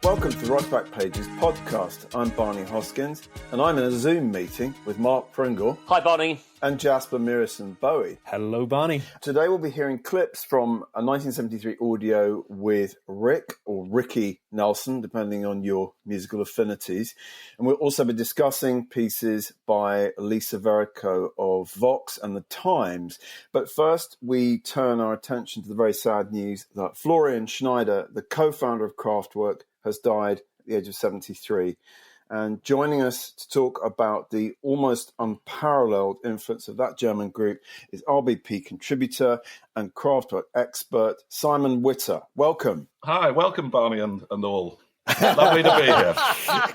Welcome to the Right Back Pages podcast. I'm Barney Hoskyns, and I'm in a Zoom meeting with Mark Pringle. Hi, Barney. And Jasper Murison-Bowie. Hello, Barney. Today we'll be hearing clips from a 1973 audio with Rick, or Ricky Nelson, depending on your musical affinities. And we'll also be discussing pieces by Lisa Verrico of Vox and The Times. But first, we turn our attention to the very sad news that Florian Schneider, the co-founder of Kraftwerk, has died at the age of 73. And joining us to talk about the almost unparalleled influence of that German group is RBP contributor and Kraftwerk expert, Simon Witter. Welcome. Hi, welcome, Barney and all. Lovely to be here.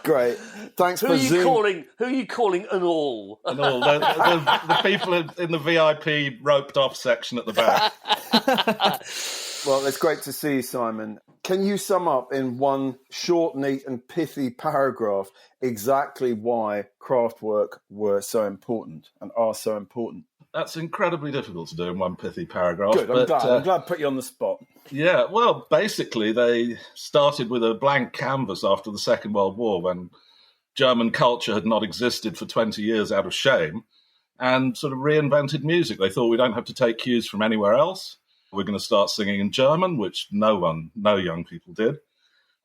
Great. Thanks for Zoom. Who are you calling an all? And all. The people in the VIP roped off section at the back. Well, it's great to see you, Simon. Can you sum up in one short, neat and pithy paragraph exactly why Kraftwerk were so important and are so important? That's incredibly difficult to do in one pithy paragraph. Good, I'm glad I put you on the spot. Yeah, well, basically they started with a blank canvas after the Second World War when German culture had not existed for 20 years out of shame and sort of reinvented music. They thought we don't have to take cues from anywhere else. We're going to start singing in German, which no young people did.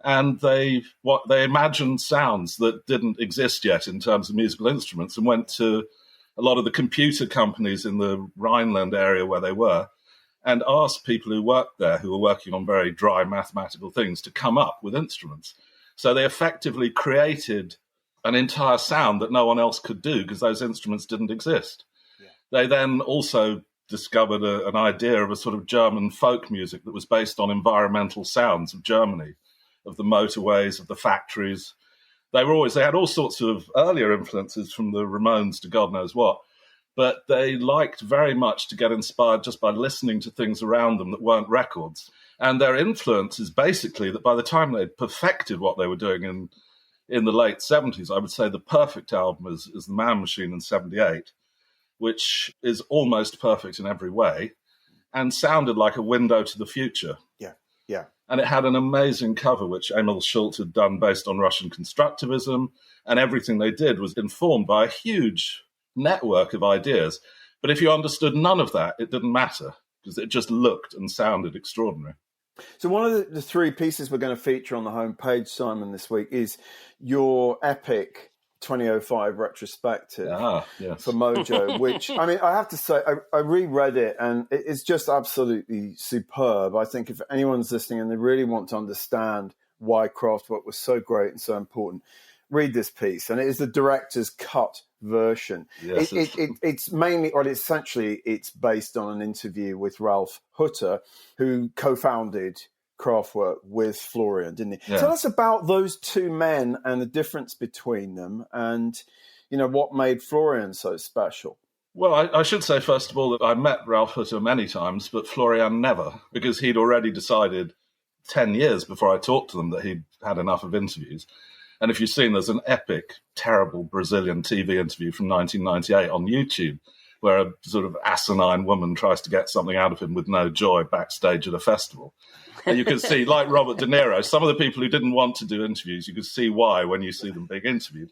And they imagined sounds that didn't exist yet in terms of musical instruments and went to a lot of the computer companies in the Rhineland area where they were and asked people who worked there, who were working on very dry mathematical things, to come up with instruments. So they effectively created an entire sound that no one else could do because those instruments didn't exist. Yeah. They then also discovered an idea of a sort of German folk music that was based on environmental sounds of Germany, of the motorways, of the factories. They had all sorts of earlier influences from the Ramones to God knows what, but they liked very much to get inspired just by listening to things around them that weren't records. And their influence is basically that by the time they'd perfected what they were doing in the late 70s, I would say the perfect album is The Man Machine in 78, which is almost perfect in every way and sounded like a window to the future. Yeah. And it had an amazing cover, which Emil Schult had done based on Russian constructivism, and everything they did was informed by a huge network of ideas. But if you understood none of that, it didn't matter, because it just looked and sounded extraordinary. So one of the three pieces we're going to feature on the homepage, Simon, this week is your epic 2005 retrospective yes. for MOJO, which, I mean, I have to say, I reread it and it's just absolutely superb. I think if anyone's listening and they really want to understand why Kraftwerk was so great and so important, read this piece. And it is the director's cut version. Yes, it's mainly, or essentially, it's based on an interview with Ralph Hutter, who co-founded Kraftwerk with Florian, didn't he? Yeah. Tell us about those two men and the difference between them and, you know, what made Florian so special. Well, I should say, first of all, that I met Ralph Hutter many times, but Florian never, because he'd already decided 10 years before I talked to them that he'd had enough of interviews. And if you've seen, there's an epic, terrible Brazilian TV interview from 1998 on YouTube where a sort of asinine woman tries to get something out of him with no joy backstage at a festival. And you can see, like Robert De Niro, some of the people who didn't want to do interviews, you could see why when you see them being interviewed.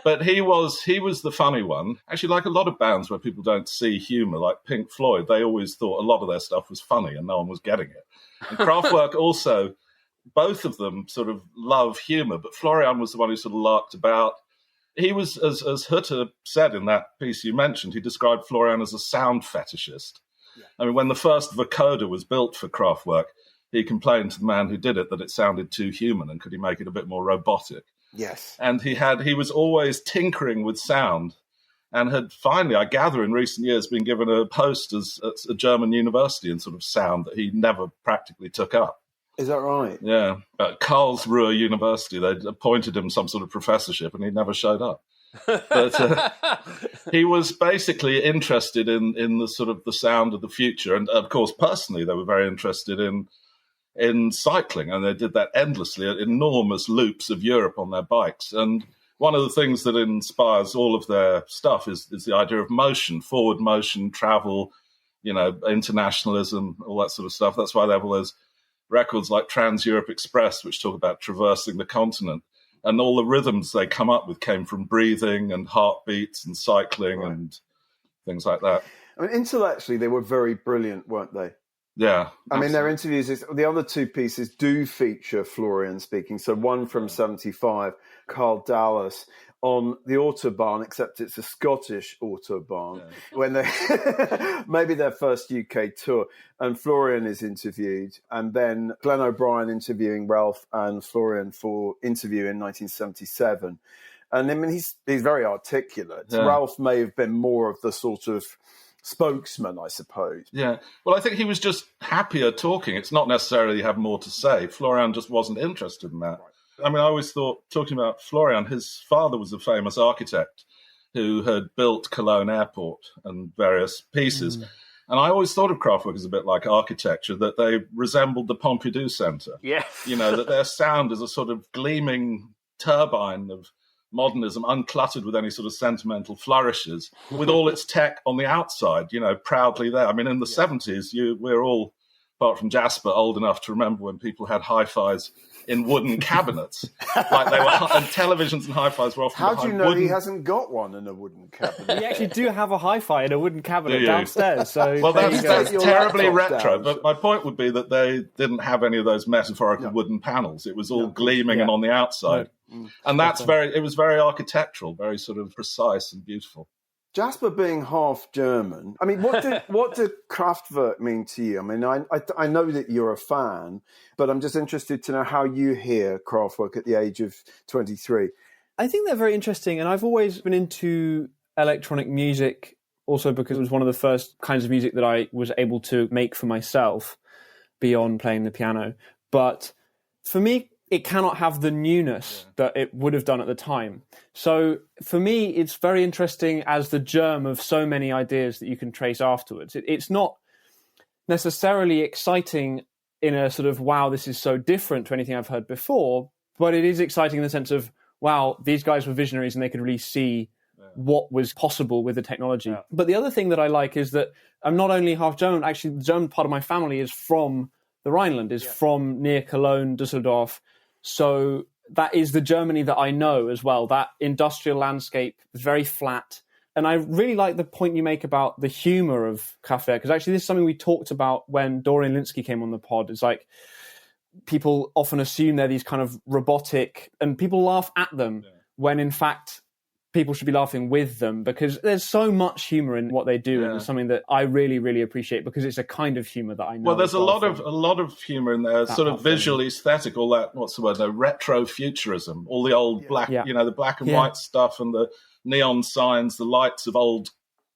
But he was the funny one. Actually, like a lot of bands where people don't see humour, like Pink Floyd, they always thought a lot of their stuff was funny and no one was getting it. And Kraftwerk also, both of them sort of love humour, but Florian was the one who sort of larked about. He was, as Hutter said in that piece you mentioned, he described Florian as a sound fetishist. Yeah. I mean, when the first vocoder was built for Kraftwerk, he complained to the man who did it that it sounded too human and could he make it a bit more robotic. Yes. And he was always tinkering with sound and had finally, I gather in recent years, been given a post at a German university in sort of sound that he never practically took up. Is that right? Yeah. At Karlsruhe University, they'd appointed him some sort of professorship and he never showed up. But he was basically interested in the sort of the sound of the future. And of course, personally, they were very interested in cycling, and they did that endlessly at enormous loops of Europe on their bikes. And one of the things that inspires all of their stuff is the idea of motion, forward motion, travel, you know, internationalism, all that sort of stuff. That's why they have all those records like Trans-Europe Express, which talk about traversing the continent. And all the rhythms they come up with came from breathing and heartbeats and cycling and things like that. I mean, intellectually, they were very brilliant, weren't they? Yeah. I mean, their interviews, the other two pieces do feature Florian speaking. So one from 75, Carl Dallas, on the Autobahn, except it's a Scottish Autobahn, when they maybe their first UK tour, and Florian is interviewed, and then Glenn O'Brien interviewing Ralph and Florian for interview in 1977. And I mean, he's very articulate. Yeah. Ralph may have been more of the sort of spokesman, I suppose. Yeah. Well, I think he was just happier talking. It's not necessarily have more to say. Florian just wasn't interested in that. Right. I mean, I always thought, talking about Florian, his father was a famous architect who had built Cologne Airport and various pieces. And I always thought of Kraftwerk as a bit like architecture, that they resembled the Pompidou Centre. Yeah. You know, that their sound is a sort of gleaming turbine of modernism, uncluttered with any sort of sentimental flourishes, with all its tech on the outside, you know, proudly there. I mean, in the 70s, we're all, apart from Jasper, old enough to remember when people had hi-fis in wooden cabinets, like they were, and televisions and hi-fis were often. How do you know he hasn't got one in a wooden cabinet? We actually do have a hi-fi in a wooden cabinet downstairs. So well, that's terribly retro. But my point would be that they didn't have any of those metaphorical wooden panels. It was all gleaming and on the outside, and it was very architectural, very sort of precise and beautiful. Jasper being half German, I mean, what did Kraftwerk mean to you? I mean, I know that you're a fan, but I'm just interested to know how you hear Kraftwerk at the age of 23. I think they're very interesting, and I've always been into electronic music, also because it was one of the first kinds of music that I was able to make for myself beyond playing the piano. But for me, it cannot have the newness that it would have done at the time. So for me, it's very interesting as the germ of so many ideas that you can trace afterwards. It's not necessarily exciting in a sort of, wow, this is so different to anything I've heard before, but it is exciting in the sense of, wow, these guys were visionaries and they could really see what was possible with the technology. Yeah. But the other thing that I like is that I'm not only half German, actually the German part of my family is from the Rhineland, is from near Cologne, Düsseldorf. So that is the Germany that I know as well. That industrial landscape is very flat. And I really like the point you make about the humour of Kraftwerk, because actually this is something we talked about when Dorian Lynskey came on the pod. It's like people often assume they're these kind of robotic, and people laugh at them when in fact people should be laughing with them, because there's so much humour in what they do, and it's something that I really, really appreciate, because it's a kind of humour that I know. Well, there's a lot of humour in there, sort of visual aesthetic, all that, what's the word, the retro-futurism, all the old black, you know, the black and white stuff and the neon signs, the lights of old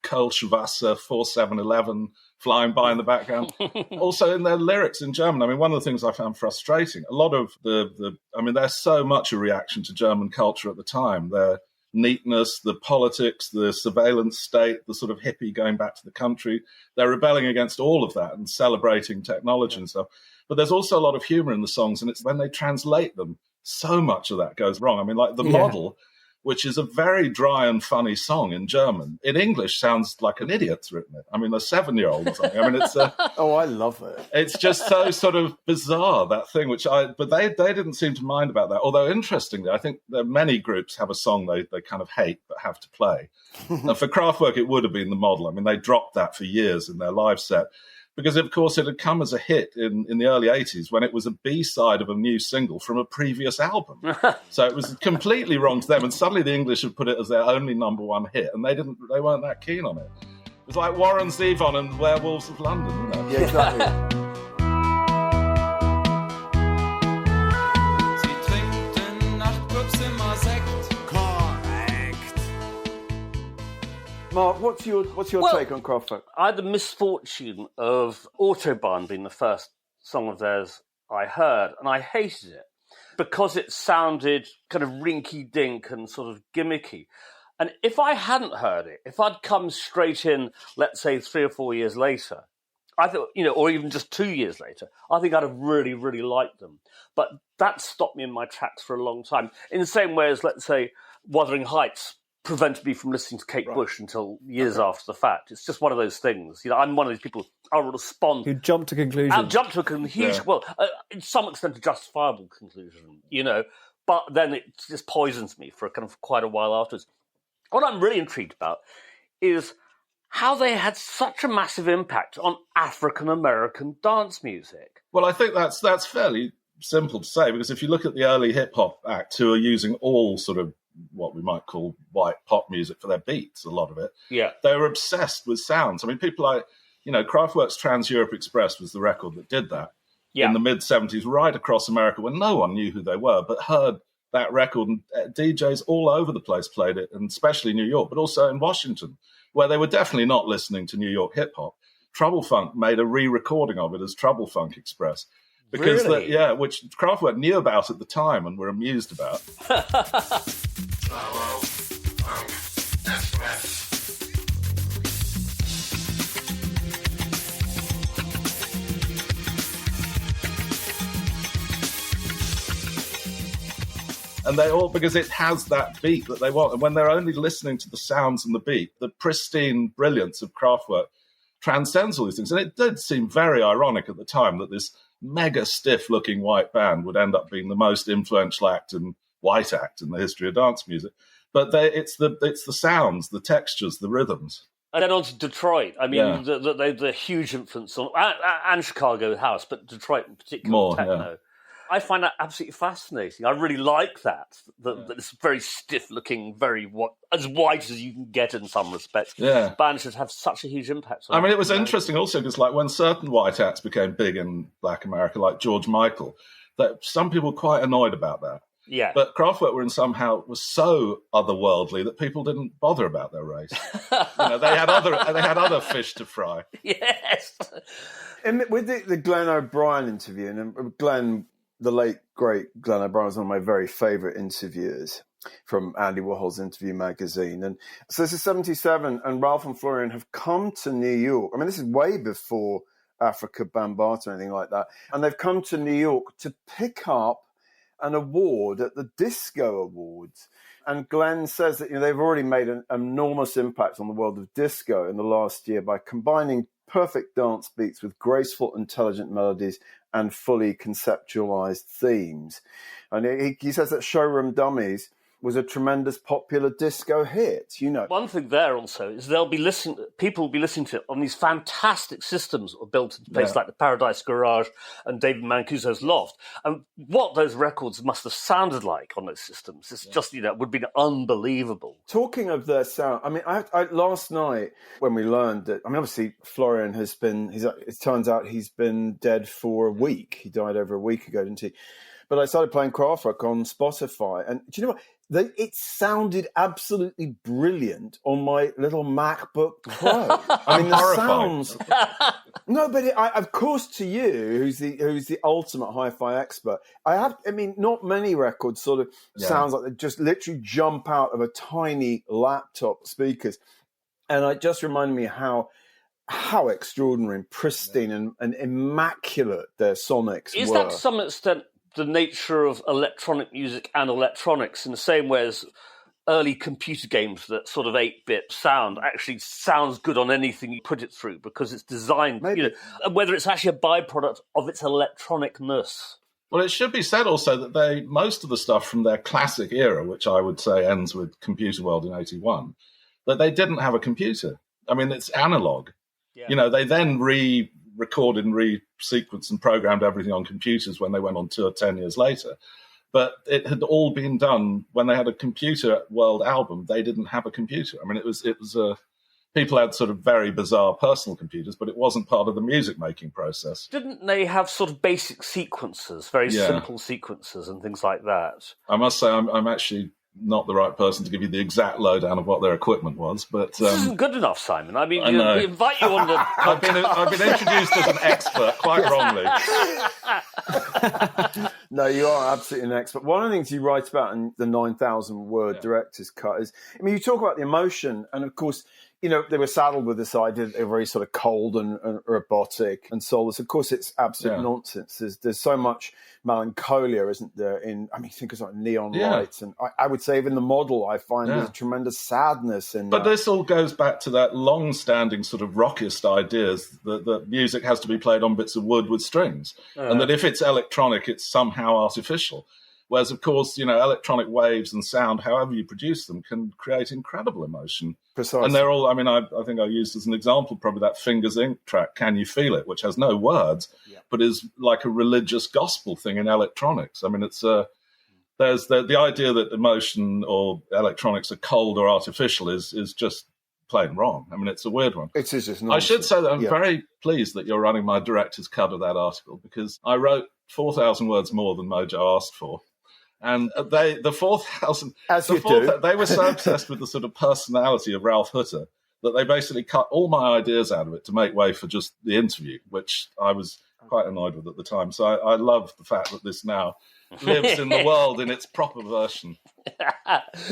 Kölschwasser 4711 flying by in the background. Also in their lyrics in German, I mean, one of the things I found frustrating, a lot of I mean, there's so much a reaction to German culture at the time. Their neatness, the politics, the surveillance state, the sort of hippie going back to the country. They're rebelling against all of that and celebrating technology and stuff. But there's also a lot of humor in the songs, and it's when they translate them, so much of that goes wrong. I mean, like The Model, which is a very dry and funny song in German. In English, sounds like an idiot's written it. I mean, a 7-year-old or something. I mean, it's oh, I love it. It's just so sort of bizarre, that thing, but they didn't seem to mind about that. Although, interestingly, I think that many groups have a song they kind of hate but have to play. And for Kraftwerk, it would have been The Model. I mean, they dropped that for years in their live set, because, of course, it had come as a hit in the early 80s when it was a B-side of a new single from a previous album. So it was completely wrong to them. And suddenly the English had put it as their only number one hit, and they weren't that keen on it. It was like Warren Zevon and Werewolves of London, you know? Yeah, exactly. Mark, what's your take on Kraftwerk? I had the misfortune of Autobahn being the first song of theirs I heard, and I hated it because it sounded kind of rinky-dink and sort of gimmicky. And if I hadn't heard it, if I'd come straight in, let's say 3 or 4 years later, I thought, you know, or even just 2 years later, I think I'd have really, really liked them. But that stopped me in my tracks for a long time. In the same way as, let's say, Wuthering Heights prevented me from listening to Kate Bush until years after the fact. It's just one of those things. You know, I'm one of these people, I'll respond. Who jump to conclusions. I'll jump to a huge, in some extent, a justifiable conclusion, but then it just poisons me for quite a while afterwards. What I'm really intrigued about is how they had such a massive impact on African-American dance music. Well, I think that's fairly simple to say, because if you look at the early hip-hop acts who are using all sort of what we might call white pop music for their beats, a lot of it, they were obsessed with sounds. I mean, people like, Kraftwerk's Trans-Europe Express was the record that did that in the mid-'70s, right across America, when no one knew who they were, but heard that record, and DJs all over the place played it, and especially New York, but also in Washington, where they were definitely not listening to New York hip-hop. Trouble Funk made a re-recording of it as Trouble Funk Express. Because which Kraftwerk knew about at the time and were amused about. And they all, because it has that beat that they want. And when they're only listening to the sounds and the beat, the pristine brilliance of Kraftwerk transcends all these things. And it did seem very ironic at the time that this mega stiff-looking white band would end up being the most influential white act in the history of dance music. But it's the sounds, the textures, the rhythms. And then on to Detroit. I mean, the huge influence on and Chicago House, but Detroit in particular, more techno. Yeah. I find that absolutely fascinating. I really like that it's very stiff-looking, as white as you can get in some respects. Yeah. Bands just have such a huge impact on it was interesting also because, like, when certain white acts became big in Black America, like George Michael, that some people were quite annoyed about that. Yeah. But Kraftwerk was so otherworldly that people didn't bother about their race. They had other fish to fry. Yes. And with the Glenn O'Brien interview, and Glenn, the late, great Glenn O'Brien, was one of my very favourite interviewers from Andy Warhol's Interview magazine. And so this is 1977, and Ralph and Florian have come to New York. I mean, this is way before Africa Bambaataa or anything like that. And they've come to New York to pick up an award at the Disco Awards. And Glenn says that they've already made an enormous impact on the world of disco in the last year by combining perfect dance beats with graceful, intelligent melodies and fully conceptualized themes. And he says that Showroom Dummies was a tremendous popular disco hit, One thing there also is people will be listening to it on these fantastic systems that were built in places like the Paradise Garage and David Mancuso's Loft. And what those records must have sounded like on those systems, it's just, would have been unbelievable. Talking of their sound, I mean, I last night when we learned that, obviously Florian it turns out he's been dead for a week. He died over a week ago, didn't he? But I started playing Kraftwerk on Spotify, and do you know what? It sounded absolutely brilliant on my little MacBook Pro. The sounds. No, but of course, to you, who's the ultimate hi-fi expert, not many records sort of sounds like they just literally jump out of a tiny laptop speakers, and it just reminded me how extraordinary and pristine and immaculate their sonics were. Is that to some extent the nature of electronic music and electronics, in the same way as early computer games, that sort of 8-bit sound actually sounds good on anything you put it through because it's designed, whether it's actually a byproduct of its electronicness. Well, it should be said also that most of the stuff from their classic era, which I would say ends with Computer World in 1981, that they didn't have a computer. I mean, it's analog. Yeah. They then recorded and re-sequenced and programmed everything on computers when they went on tour 10 years later. But it had all been done when they had a Computer World album. They didn't have a computer. I mean, it was people had sort of very bizarre personal computers, but it wasn't part of the music-making process. Didn't they have sort of basic sequences, very simple sequences and things like that? I must say I'm actually not the right person to give you the exact lowdown of what their equipment was, but this isn't good enough, Simon. I mean, we invite you on the podcast. I've been introduced as an expert, quite wrongly. No, you are absolutely an expert. One of the things you write about in the 9,000 word director's cut is, you talk about the emotion, and of course, they were saddled with this idea that they were very sort of cold and robotic and soulless. Of course, it's absolute nonsense. There's so much melancholia, isn't there? Think of like neon lights, and I would say even the model, I find there's a tremendous sadness in. But this all goes back to that long-standing sort of rockist ideas that music has to be played on bits of wood with strings, and that if it's electronic, it's somehow artificial. Whereas, of course, electronic waves and sound, however you produce them, can create incredible emotion. Precisely. And they're all, I think I used as an example probably that Fingers Inc. track, Can You Feel It, which has no words, but is like a religious gospel thing in electronics. I mean, it's there's the idea that emotion or electronics are cold or artificial is just plain wrong. I mean, it's a weird one. It's just nonsense. I should say that I'm very pleased that you're running my director's cut of that article, because I wrote 4,000 words more than MOJO asked for. And the 4,000, they were so obsessed with the sort of personality of Ralph Hutter that they basically cut all my ideas out of it to make way for just the interview, which I was quite annoyed with at the time. So I love the fact that this now lives in the world in its proper version.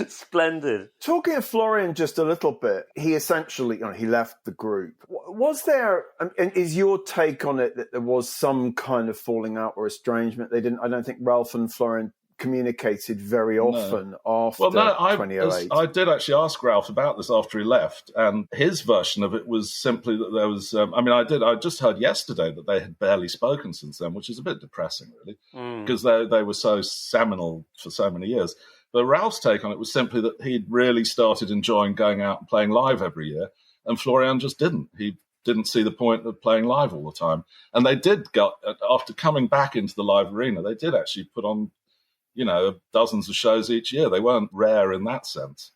Splendid. Talking of Florian just a little bit, he essentially, he left the group. Was there, and is your take on it that there was some kind of falling out or estrangement? I don't think Ralph and Florian communicated very often after 2008. I did actually ask Ralph about this after he left, and his version of it was simply that there was, I just heard yesterday that they had barely spoken since then, which is a bit depressing, really, because they were so seminal for so many years. But Ralph's take on it was simply that he'd really started enjoying going out and playing live every year, and Florian just didn't. He didn't see the point of playing live all the time. And they did, after coming back into the live arena, they did actually put on dozens of shows each year. They weren't rare in that sense.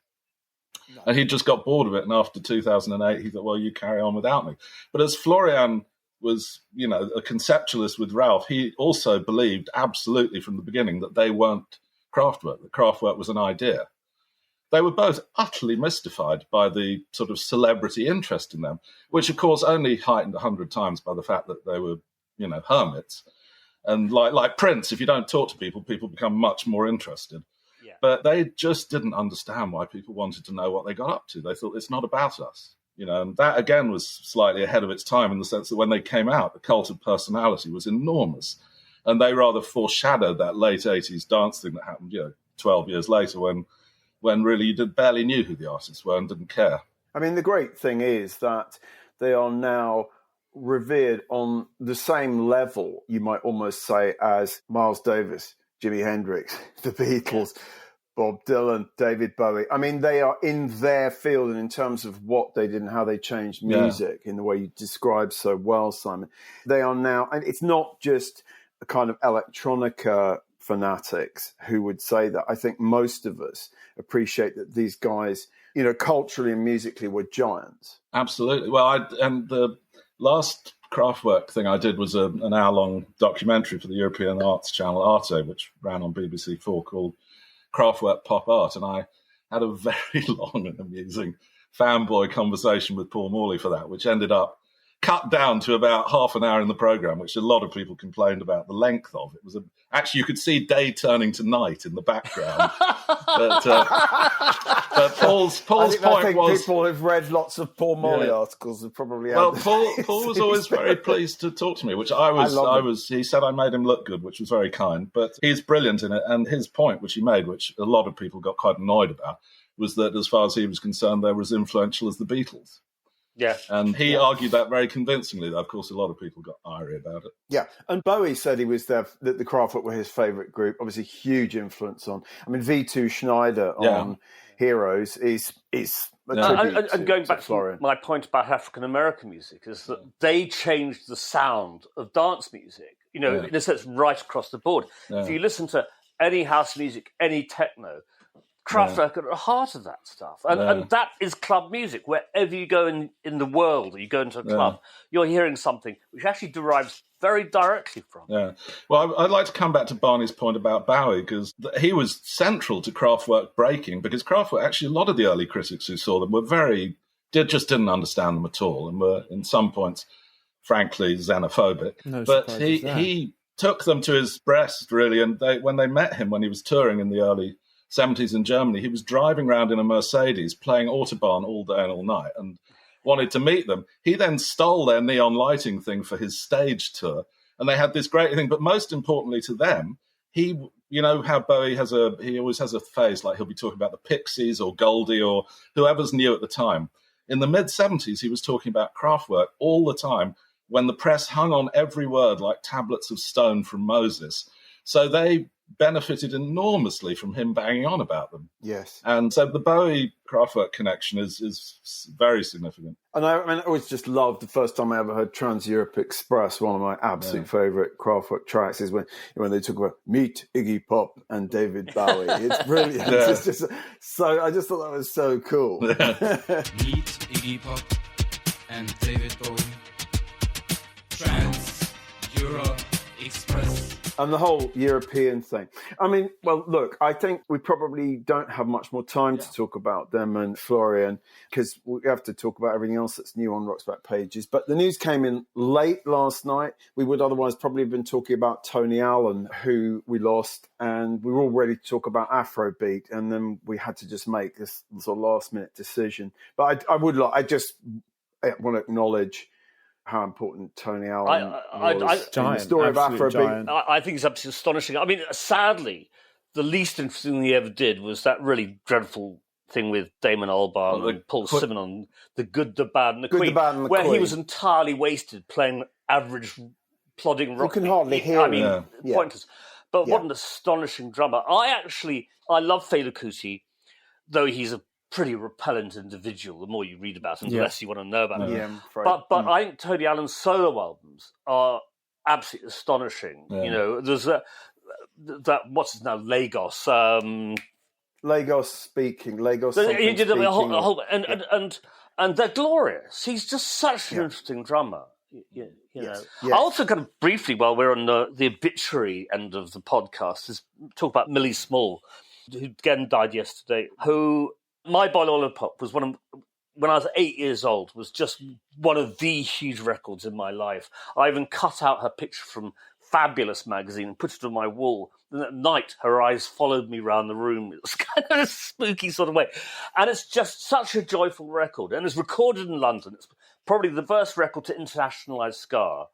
No. And he just got bored of it. And after 2008, he thought, well, you carry on without me. But as Florian was, a conceptualist with Ralph, he also believed absolutely from the beginning that they weren't Kraftwerk, that Kraftwerk was an idea. They were both utterly mystified by the sort of celebrity interest in them, which, of course, only heightened 100 times by the fact that they were, hermits. And like Prince, if you don't talk to people, people become much more interested. Yeah. But they just didn't understand why people wanted to know what they got up to. They thought, it's not about us. And that, again, was slightly ahead of its time in the sense that when they came out, the cult of personality was enormous. And they rather foreshadowed that late 80s dance thing that happened, 12 years later when really you barely knew who the artists were and didn't care. I mean, the great thing is that they are now revered on the same level, you might almost say, as Miles Davis, Jimi Hendrix, the Beatles, Bob Dylan, David Bowie. I mean, they are in their field, and in terms of what they did and how they changed music in the way you described so well, Simon, they are now, and it's not just a kind of electronica fanatics who would say that. I think most of us appreciate that these guys, culturally and musically were giants. Absolutely. Well, the last Kraftwerk thing I did was an hour-long documentary for the European Arts channel Arte, which ran on BBC 4, called Kraftwerk Pop Art, and I had a very long and amusing fanboy conversation with Paul Morley for that, which ended up cut down to about half an hour in the programme, which a lot of people complained about the length of. It was actually, you could see day turning to night in the background. But Paul's point was, people who've read lots of Paul Morley articles have probably. Paul was always very pleased to talk to me, which I was. He said I made him look good, which was very kind. But he's brilliant in it, and his point, which he made, which a lot of people got quite annoyed about, was that as far as he was concerned, they were as influential as the Beatles. Yeah. And he argued that very convincingly. Of course, a lot of people got irie about it. Yeah. And Bowie said he was there, that the Kraftwerk were his favourite group. Obviously, huge influence on. I mean, V2 Schneider on Heroes is a tribute and going back Florian. To my point about African American music is that they changed the sound of dance music, in a sense, right across the board. Yeah. If you listen to any house music, any techno, Kraftwerk are at the heart of that stuff. And that is club music. Wherever you go in the world, or you go into a club, you're hearing something which actually derives very directly from. Yeah. Well, I'd like to come back to Barney's point about Bowie, because he was central to Kraftwerk breaking, because Kraftwerk, actually, a lot of the early critics who saw them just didn't understand them at all, and were, in some points, frankly, xenophobic. But he took them to his breast, really, and when they met him when he was touring in the early 70s in Germany, he was driving around in a Mercedes playing Autobahn all day and all night and wanted to meet them. He then stole their neon lighting thing for his stage tour, and they had this great thing. But most importantly to them, you know how Bowie he always has a phase, like he'll be talking about the Pixies or Goldie or whoever's new at the time. In the mid-70s, he was talking about Kraftwerk all the time when the press hung on every word like tablets of stone from Moses. So they benefited enormously from him banging on about them. Yes. And so the Bowie-Kraftwerk connection is very significant. And I always just loved the first time I ever heard Trans-Europe Express. One of my absolute favourite Kraftwerk tracks is when they talk about meet Iggy Pop and David Bowie. It's brilliant. Yeah. It's just so, I just thought that was so cool. Meet Iggy Pop and David Bowie. Trans-Europe Express. And the whole European thing. I mean, well, look, I think we probably don't have much more time to talk about them and Florian, because we have to talk about everything else that's new on Rock's Back Pages. But the news came in late last night. We would otherwise probably have been talking about Tony Allen, who we lost, and we were all ready to talk about Afrobeat, and then we had to just make this sort of last-minute decision. But I just want to acknowledge how important Tony Allen was in the story of Afrobeat. I think it's absolutely astonishing. I mean, sadly, the least interesting thing he ever did was that really dreadful thing with Damon Albarn and Paul Simon on The Good, the Bad and the Queen, where he was entirely wasted playing average, plodding rock. You can hardly hear him. Pointless. But what an astonishing drummer. I love Fela Kuti, though he's a pretty repellent individual the more you read about him, the less you want to know about him. But I think Tony Allen's solo albums are absolutely astonishing. You know, there's that what's his name, Lagos. Lagos speaking. He did a whole and they're glorious. He's just such an interesting drummer. You know. Yes. I also kind of briefly, while we're on the obituary end of the podcast, is talk about Millie Small, who again died yesterday, who My Boy Lollipop was when I was 8 years old, was just one of the huge records in my life. I even cut out her picture from Fabulous magazine and put it on my wall. And at night, her eyes followed me around the room. It was kind of a spooky sort of way. And it's just such a joyful record. And it's recorded in London. It's probably the first record to internationalise ska.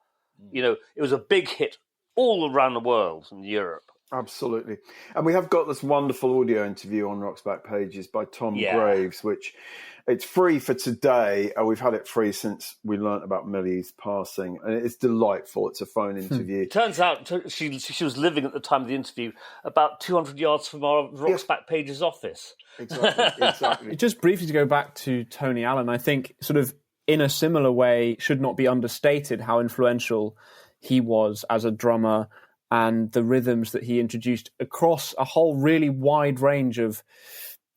You know, it was a big hit all around the world and Europe. Absolutely. And we have got this wonderful audio interview on Rock's Back Pages by Tom Graves, which it's free for today. We've had it free since we learnt about Millie's passing. And it's delightful. It's a phone interview. Turns out she was living at the time of the interview about 200 yards from our Rock's Back Pages office. Exactly. Just briefly to go back to Tony Allen, I think sort of in a similar way should not be understated how influential he was as a drummer and the rhythms that he introduced across a whole really wide range of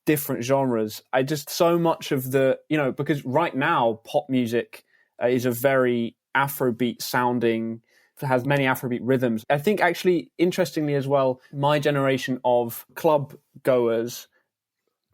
different genres. So much of because right now pop music is a very Afrobeat sounding, has many Afrobeat rhythms. I think actually, interestingly as well, my generation of club goers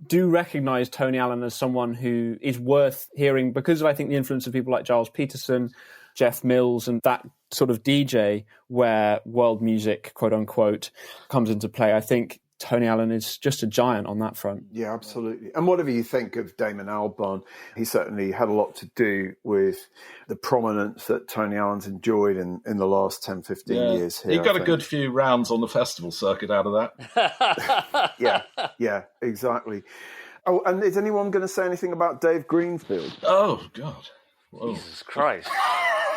do recognise Tony Allen as someone who is worth hearing because of, I think, the influence of people like Giles Peterson, Jeff Mills, and that sort of DJ where world music, quote unquote, comes into play. I think Tony Allen is just a giant on that front. Yeah, absolutely. And whatever you think of Damon Albarn, he certainly had a lot to do with the prominence that Tony Allen's enjoyed in the last 10, 15 years here. He got a good few rounds on the festival circuit out of that. Yeah, exactly. Oh, and is anyone going to say anything about Dave Greenfield? Oh, God. Whoa. Jesus Christ.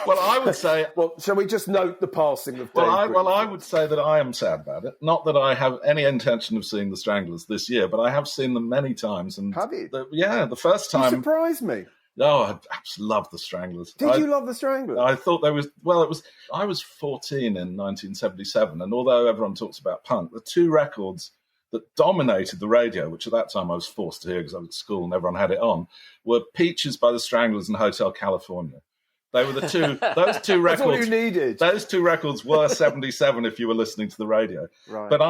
Well, I would say... Well, shall we just note the passing of Dave Greenfield? Well, I would say that I am sad about it. Not that I have any intention of seeing the Stranglers this year, but I have seen them many times. And have you? The first time... You surprised me. Oh, I absolutely loved the Stranglers. Did you love the Stranglers? I thought there was... Well, I was 14 in 1977, and although everyone talks about punk, the two records that dominated the radio, which at that time I was forced to hear because I was at school and everyone had it on, were Peaches by the Stranglers and Hotel California. They were the two. Those two records. That's all you needed. Those two records were 77 if you were listening to the radio. Right. But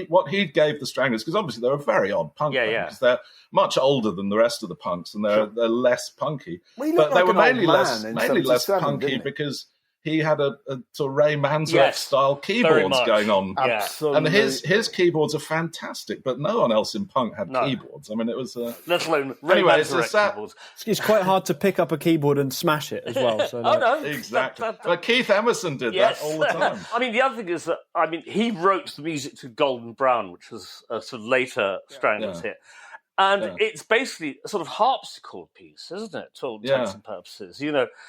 what he gave the Stranglers, because obviously they're a very odd punk band, because they're much older than the rest of the punks and they're less punky. Well, but they were mainly less punky because he had a sort of Ray Manzarek-style keyboards going on. Yeah. Absolutely. And his keyboards are fantastic, but no one else in punk had keyboards. I mean, it was... Let alone Ray Anyway, Manzarek keyboards. It's quite hard to pick up a keyboard and smash it as well. So Oh, no. Exactly. But Keith Emerson did that all the time. I mean, the other thing is that, he wrote the music to Golden Brown, which was a sort of later Stranglers hit. And it's basically a sort of harpsichord piece, isn't it, to all intents and purposes?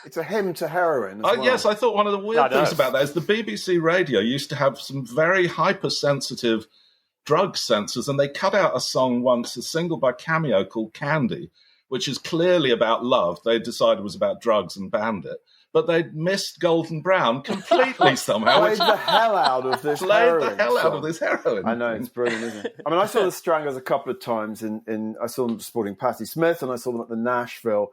It's a hymn to heroin as well. Yes, I thought one of the weird things about that is the BBC radio used to have some very hypersensitive drug censors, and they cut out a song once, a single by Cameo called Candy, which is clearly about love. They decided it was about drugs and banned it. But they'd missed Golden Brown completely somehow. Played the hell out of this heroin. I know, it's brilliant, isn't it? I mean, I saw the Stranglers a couple of times. I saw them supporting Patti Smith, and I saw them at the Nashville.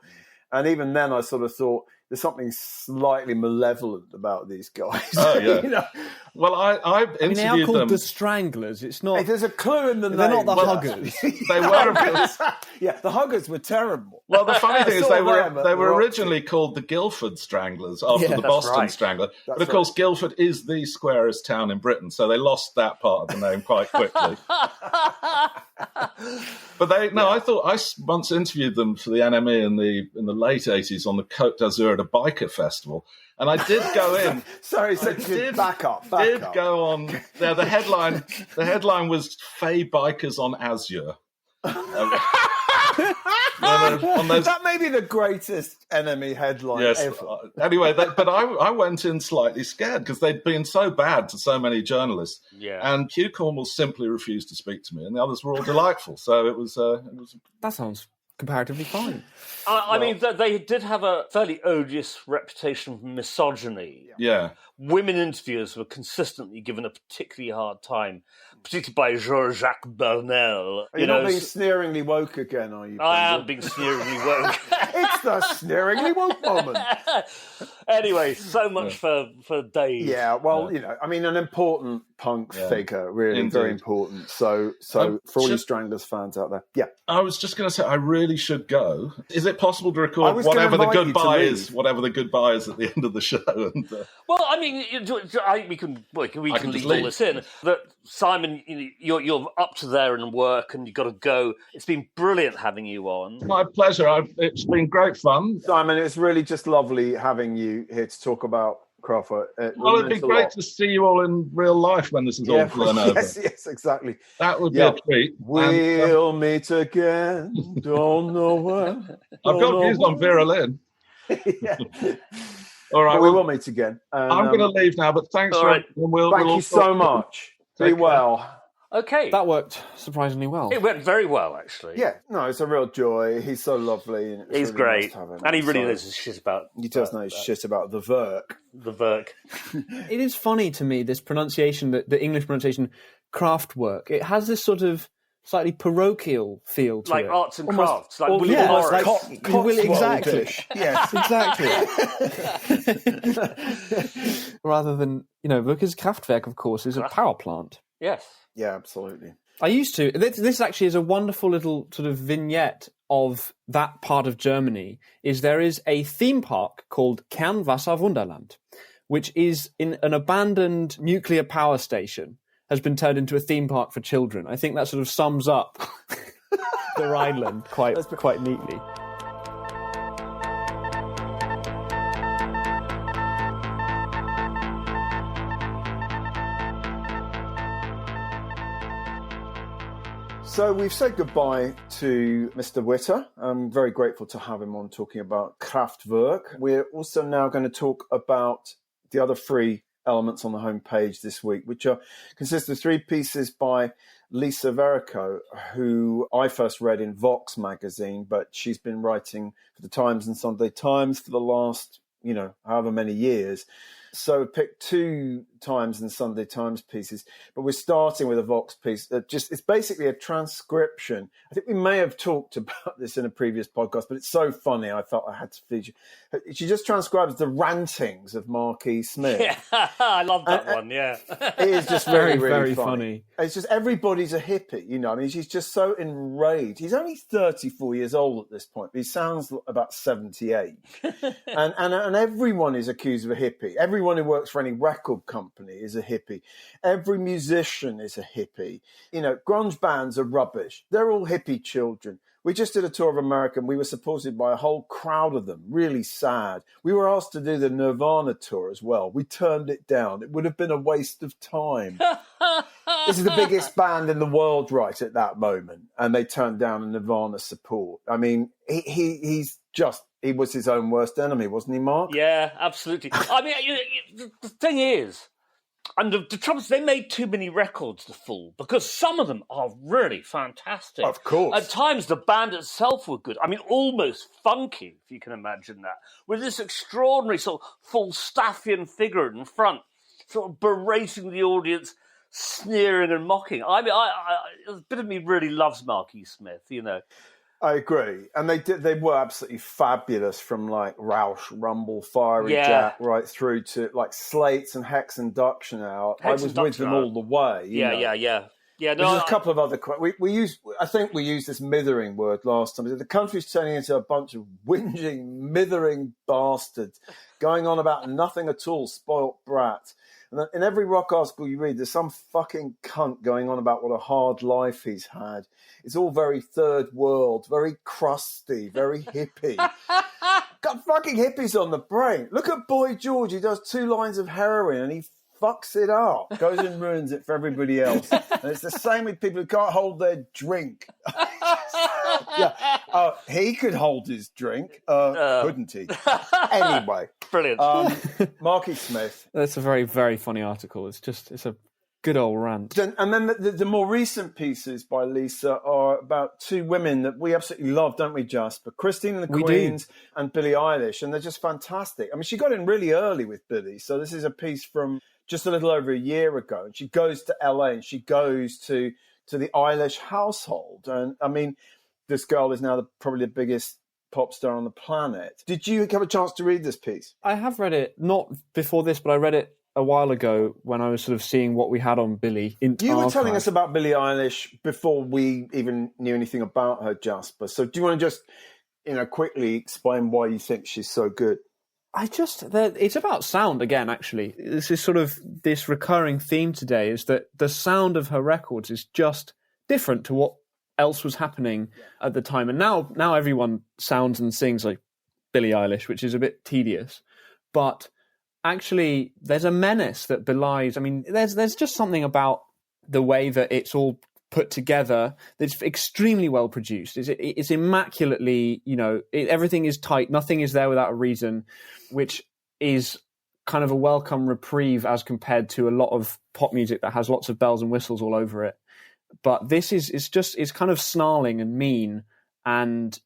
And even then, I sort of thought, there's something slightly malevolent about these guys. Oh, yeah. Well, I interviewed they are called them. The Stranglers. It's not... Hey, there's a clue in the name. They're not the Huggers. They were... Yeah, the Huggers were terrible. Well, the funny thing is they were Roxy. originally called the Guildford Stranglers after the Boston Strangler. But of course, Guildford is the squarest town in Britain, so they lost that part of the name quite quickly. But I thought I once interviewed them for the NME in the late 80s on the Côte d'Azur at a biker festival. And I did go in. Back up. Go on. The headline was "Fey Bikers on Azure." That may be the greatest enemy headline ever. Anyway, but I went in slightly scared because they'd been so bad to so many journalists. Yeah. And Hugh Cornwell simply refused to speak to me, and the others were all delightful. So it was. That sounds comparatively fine. I mean, they did have a fairly odious reputation for misogyny. Yeah. Women interviewers were consistently given a particularly hard time, particularly by Georges-Jacques Bernal. You're not being sneeringly woke again, are you? I am being sneeringly woke. It's the sneeringly woke moment. Anyway, so much for Dave. Yeah, well, an important punk figure, really. Indeed. Very important. So for all you Stranglers fans out there, yeah. I was just going to say, I really should go. Is it possible to record whatever the goodbye is at the end of the show? And, well, I mean, we can leave all this in. That Simon, you're up to there in work, and you've got to go. It's been brilliant having you on. My pleasure. It's been great fun. Simon, it's really just lovely having you here to talk about Kraftwerk. It'd be great to see you all in real life when this is all blown over. Yes, exactly. That would be a treat. We'll meet again. Don't know where. I've got views on Vera Lynn. All right, we will meet again. I'm going to leave now, but thanks. All right. Thank you so much. Be well. Okay. That worked surprisingly well. It went very well, actually. Yeah, no, it's a real joy. He's so lovely. And he's really great. Nice to have him. And he really knows his shit about... He does know his shit about the Verk. The Verk. It is funny to me, this pronunciation, the English pronunciation, Kraftwerk. It has this sort of slightly parochial feel to it. Like arts and crafts. Like William yeah, Morris. Exactly. Yes, exactly. Rather than, because Kraftwerk, of course, is a power plant. Yes. Yeah, absolutely. I used to. This actually is a wonderful little sort of vignette of that part of Germany. There is a theme park called Kernwasserwunderland, which is in an abandoned nuclear power station, has been turned into a theme park for children. I think that sort of sums up the Rhineland quite neatly. So we've said goodbye to Mr. Witter. I'm very grateful to have him on talking about Kraftwerk. We're also now going to talk about the other three elements on the homepage this week, which consist of three pieces by Lisa Verrico, who I first read in Vox magazine, but she's been writing for the Times and Sunday Times for the last, however many years. So picked two Times and Sunday Times pieces, but we're starting with a Vox piece that it's basically a transcription. I think we may have talked about this in a previous podcast, but it's so funny I felt I had to feature. She just transcribes the rantings of Marquis Smith. Yeah, I love that one, yeah. It is just really, really very funny. It's just everybody's a hippie, you know. I mean, she's just so enraged. He's only 34 years old at this point, but he sounds about 78. and everyone is accused of a hippie. Everyone who works for any record company is a hippie. Every musician is a hippie. You know, grunge bands are rubbish. They're all hippie children. We just did a tour of America and we were supported by a whole crowd of them. Really sad. We were asked to do the Nirvana tour as well. We turned it down. It would have been a waste of time. This is the biggest band in the world right at that moment. And they turned down a Nirvana support. I mean, he was his own worst enemy, wasn't he, Mark? Yeah, absolutely. I mean, the thing is, and the trouble is they made too many records to fool, because some of them are really fantastic. Of course. At times, the band itself were good. I mean, almost funky, if you can imagine that, with this extraordinary sort of Falstaffian figure in front, sort of berating the audience, sneering and mocking. I mean, a bit of me really loves Marquis Smith, you know. I agree, and they were absolutely fabulous, from like Roush, Rumble, Fiery Jack, right through to like Slates and Hex Induction Out. I was with them all the way. Yeah. No, there's a couple of other. We used. I think we used this mithering word last time. The country's turning into a bunch of whinging, mithering bastards, going on about nothing at all, spoilt brats. And in every rock article you read, there's some fucking cunt going on about what a hard life he's had. It's all very third world, very crusty, very hippie. Got fucking hippies on the brain. Look at Boy George. He does 2 lines of heroin and he fucks it up. Goes and ruins it for everybody else. And it's the same with people who can't hold their drink. He could hold his drink, couldn't he? Anyway. Brilliant. Marquis Smith. That's a very, very funny article. It's a good old rant. And then the more recent pieces by Lisa are about 2 women that we absolutely love, don't we, Jasper? Christine and the Queens and Billie Eilish, and they're just fantastic. I mean, she got in really early with Billie, so this is a piece from just a little over a year ago, and she goes to LA and she goes to the Eilish household. And I mean, this girl is now probably the biggest pop star on the planet. Did you have a chance to read this piece? I have read it, not before this, but I read it a while ago when I was sort of seeing what we had on Billie. You were telling us about Billie Eilish before we even knew anything about her, Jasper. So do you want to just, quickly explain why you think she's so good? It's about sound again, actually. This is sort of this recurring theme today, is that the sound of her records is just different to what else was happening at the time. And now everyone sounds and sings like Billie Eilish, which is a bit tedious. But actually, there's a menace that belies. I mean, there's just something about the way that it's all put together that's extremely well produced. It's immaculately, everything is tight. Nothing is there without a reason, which is kind of a welcome reprieve as compared to a lot of pop music that has lots of bells and whistles all over it. But this is kind of snarling and mean, and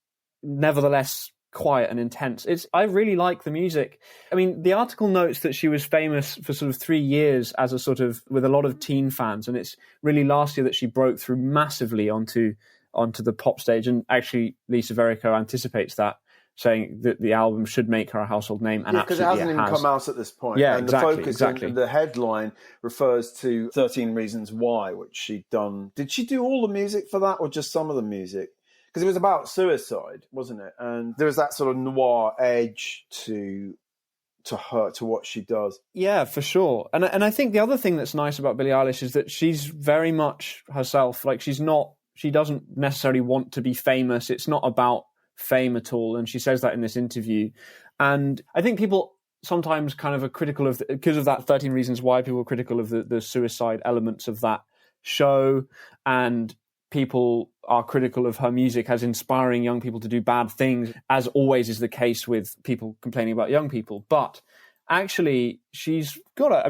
nevertheless quiet and intense. I really like the music. I mean, the article notes that she was famous for sort of 3 years as a sort of, with a lot of teen fans, and it's really last year that she broke through massively onto the pop stage. And actually, Lisa Verrico anticipates that, saying that the album should make her a household name, and because it hasn't even come out at this point. Yeah, and exactly. The headline refers to 13 Reasons Why, which she'd done. Did she do all the music for that, or just some of the music? Because it was about suicide, wasn't it? And there was that sort of noir edge to her, to what she does. Yeah, for sure. And I think the other thing that's nice about Billie Eilish is that she's very much herself. Like, she doesn't necessarily want to be famous. It's not about fame at all. And she says that in this interview. And I think people sometimes kind of are critical of, because of that 13 Reasons Why, people are critical of the suicide elements of that show. And people are critical of her music as inspiring young people to do bad things, as always is the case with people complaining about young people. But actually, she's got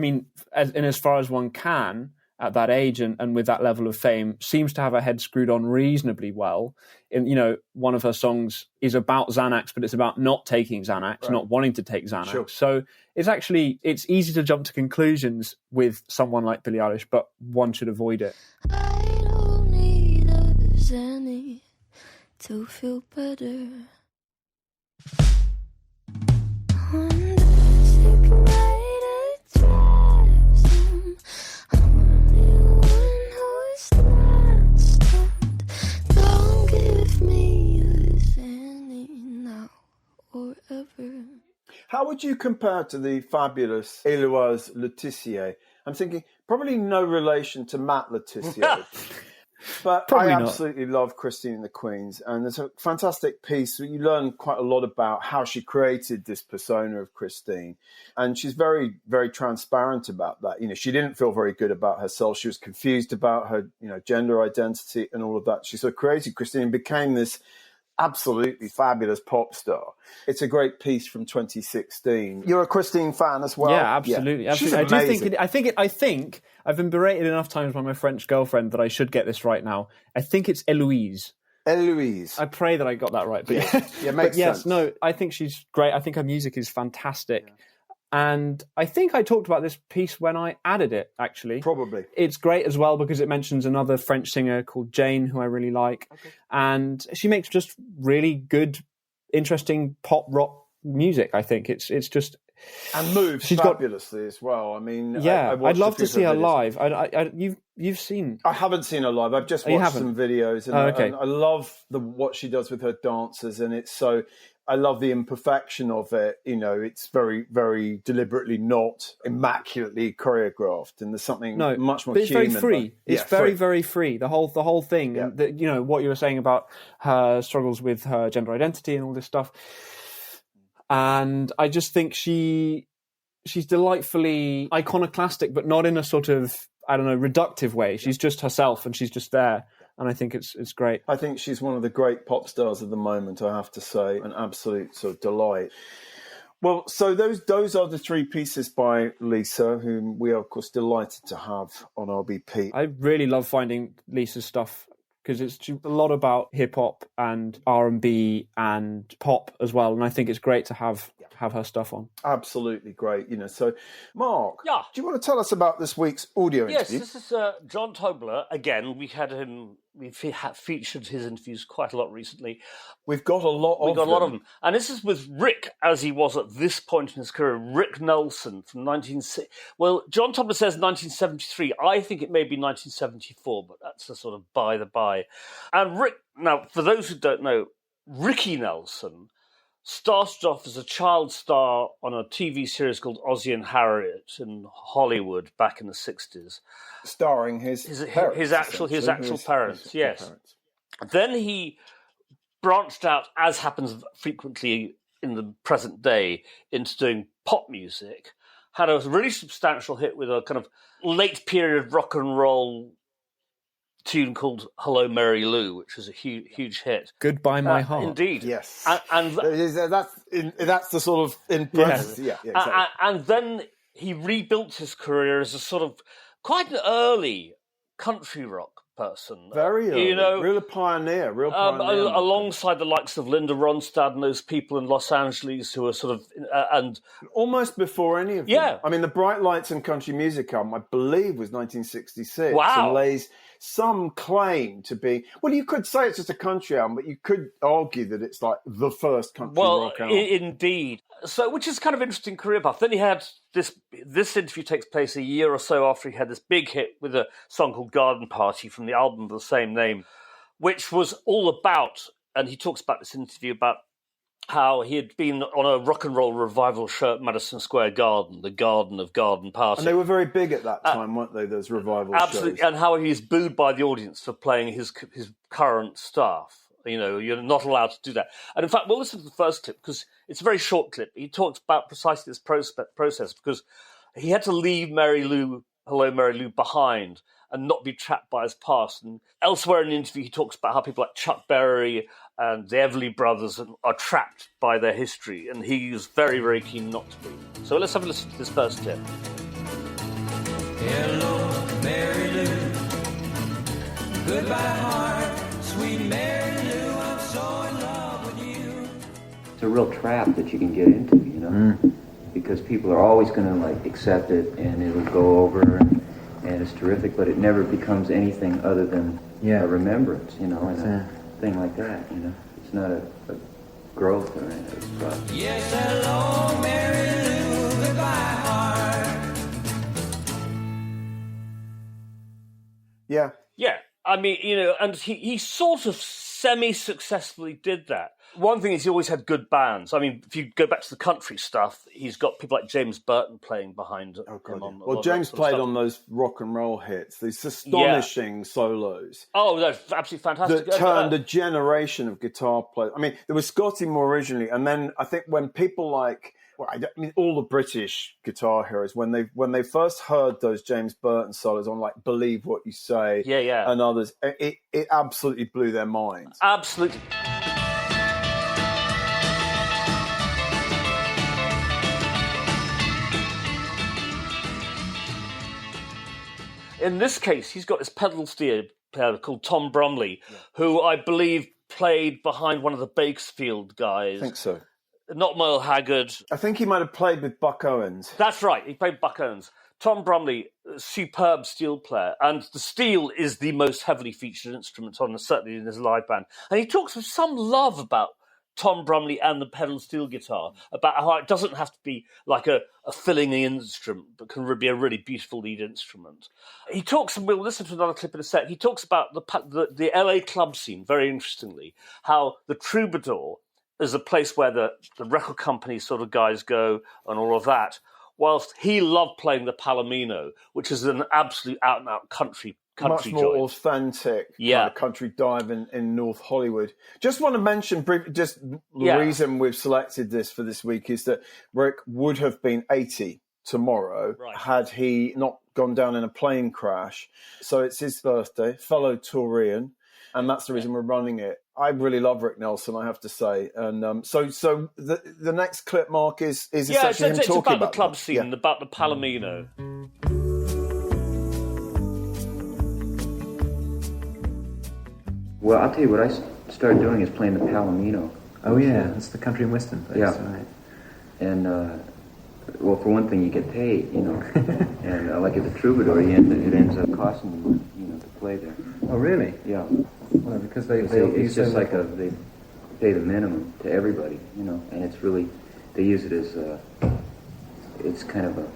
as far as one can, at that age and with that level of fame, seems to have her head screwed on reasonably well. And, you know, one of her songs is about Xanax, but it's about not taking Xanax, not wanting to take Xanax. Sure. So it's easy to jump to conclusions with someone like Billie Eilish, but one should avoid it. I don't need a Xanny to feel better. How would you compare to the fabulous Héloïse Letizier? I'm thinking probably no relation to Matt Letizier. But probably I absolutely love Christine and the Queens, and there's a fantastic piece where you learn quite a lot about how she created this persona of Christine, and she's very, very transparent about that. You know, she didn't feel very good about herself. She was confused about her, you know, gender identity and all of that. She sort of created Christine and became this absolutely fabulous pop star. It's a great piece from 2016. You're a Christine fan as well? Yeah, absolutely. Yeah. Absolutely. She's amazing. I think I've been berated enough times by my French girlfriend that I should get this right now. I think it's Héloïse. Héloïse. I pray that I got that right. But yeah, makes sense. No, I think she's great. I think her music is fantastic. Yeah. And I think I talked about this piece when I added it, actually. Probably. It's great as well because it mentions another French singer called Jane, who I really like. Okay. And she makes just really good, interesting pop rock music, I think. It's just... And moves fabulously as well. I mean... Yeah, I'd love to see her live. You've seen... I haven't seen her live. I've just watched some videos. And, and I love what she does with her dancers. And it's so... I love the imperfection of it. You know, it's very, very deliberately not immaculately choreographed, and there's something much more. But it's human. Very free. It's very free. The whole thing. Yeah. And you know what you were saying about her struggles with her gender identity and all this stuff. And I just think she's delightfully iconoclastic, but not in a sort of, I don't know, reductive way. She's just herself, and she's just there. And I think it's great. I think she's one of the great pop stars of the moment, I have to say. An absolute sort of delight. Well, so those are the three pieces by Lisa, whom we are, of course, delighted to have on RBP. I really love finding Lisa's stuff because it's a lot about hip-hop and R&B and pop as well. And I think it's great to have her stuff on. Absolutely great. You know, so Mark, do you want to tell us about this week's audio interview? Yes, this is John Tobler. Again, we've featured his interviews quite a lot recently. We've got a lot of them. And this is with Rick, as he was at this point in his career, Rick Nelson from Well, John Tobler says 1973. I think it may be 1974, but that's a sort of by the by. And Rick, now, for those who don't know, Ricky Nelson started off as a child star on a TV series called Ozzie and Harriet in Hollywood back in the 60s. Starring his actual parents, yes. Parents. Then he branched out, as happens frequently in the present day, into doing pop music. Had a really substantial hit with a kind of late period rock and roll tune called Hello Mary Lou, which was a huge hit. Goodbye My Heart. Indeed. Yes. And that's the sort of... exactly. And then he rebuilt his career as a sort of quite an early country rock person. Very early. You know, real pioneer. Alongside the likes of Linda Ronstadt and those people in Los Angeles who are sort of... and almost before any of them. Yeah. I mean, the Bright Lights and Country Music album, I believe, was 1966. Wow. And lays some claim to be... Well, you could say it's just a country album, but you could argue that it's like the first country rock album. Indeed. So, which is kind of interesting career path. Then he had this interview takes place a year or so after he had this big hit with a song called Garden Party from the album of the same name, which was all about, and he talks about this interview, about how he had been on a rock and roll revival show at Madison Square Garden, the Garden of Garden Party. And they were very big at that time, weren't they, those revival absolutely, shows? And how he was booed by the audience for playing his current stuff. You know, you're not allowed to do that. And in fact, we'll listen to the first clip because it's a very short clip. He talks about precisely this process because he had to leave Hello Mary Lou behind and not be trapped by his past. And elsewhere in the interview, he talks about how people like Chuck Berry and the Everly Brothers are trapped by their history. And he was very, very keen not to be. So let's have a listen to this first clip. Hello, Mary Lou. Goodbye, heart, sweet Mary Lou, I'm so in love with you. It's a real trap that you can get into, you know, because people are always going to like accept it and it'll go over and it's terrific, but it never becomes anything other than a remembrance, you know, and a thing like that, you know. It's not a growth or anything. But Yes, hello, Mary Lou, goodbye, heart. Yeah. Yeah, I mean, you know, and he sort of semi-successfully did that. One thing is he always had good bands. I mean, if you go back to the country stuff, he's got people like James Burton playing behind him. Well, James played on those rock and roll hits, these astonishing solos. Oh, that's absolutely fantastic. That turned a generation of guitar players. I mean, there was Scotty Moore originally, and then I think when people like, well, I mean, all the British guitar heroes, when they first heard those James Burton solos on like Believe What You Say, and others, it absolutely blew their minds. Absolutely. In this case, he's got this pedal steel player called Tom Bromley, who I believe played behind one of the Bakersfield guys. I think so. Not Merle Haggard. I think he might have played with Buck Owens. That's right, he played Buck Owens. Tom Bromley, superb steel player, and the steel is the most heavily featured instrument on, certainly in his live band. And he talks with some love about Tom Bromley and the pedal steel guitar, about how it doesn't have to be like a filling instrument, but can be a really beautiful lead instrument. He talks, and we'll listen to another clip in a sec, he talks about the LA club scene, very interestingly, how the Troubadour is a place where the record company sort of guys go and all of that, whilst he loved playing the Palomino, which is an absolute out-and-out country much more joint. Authentic kind of country dive in North Hollywood. Just want to mention briefly, the reason we've selected this for this week is that Rick would have been 80 tomorrow had he not gone down in a plane crash. So it's his birthday, fellow Taurian, and that's the reason we're running it. I really love Rick Nelson, I have to say. And so the next clip, Mark, is essentially him talking about the club scene, about the Palomino. well, I'll tell you what I started doing is playing the Palomino. Oh yeah, that's the country and western place. Yeah, right. And well, for one thing, you get paid, you know, and like at the Troubadour, it ends up costing you, you know, to play there. Oh really? Yeah. Well, because it's just like they pay the minimum to everybody, you know, and it's really, they use it as it's kind of a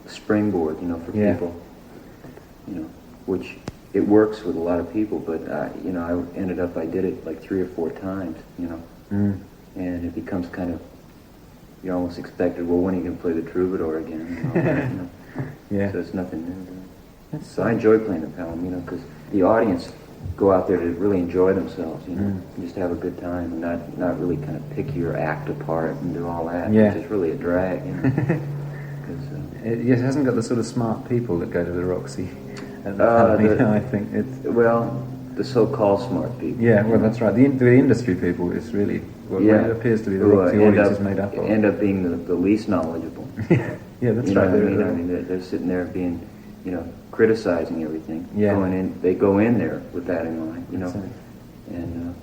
springboard, you know, for people, you know, which it works with a lot of people, but you know, I did it like 3 or 4 times, you know, and it becomes kind of, you're almost expected, well, when are you going to play the Troubadour again? And all that, you know? Yeah. So it's nothing new. So I enjoy playing the Palomino because the audience go out there to really enjoy themselves, you know, and just have a good time and not really kind of pick your act apart and do all that. Yeah. It's just really a drag, you know. It hasn't got the sort of smart people that go to the Roxy. I think it's the so-called smart people. Yeah, well, that's right. The industry people is really what it appears to be the Roxy audience is made up of. End up being the least knowledgeable. Yeah, that's right. I mean, they're sitting there being, you know, criticizing everything. Yeah. They go in there with that in mind, you know. Right. And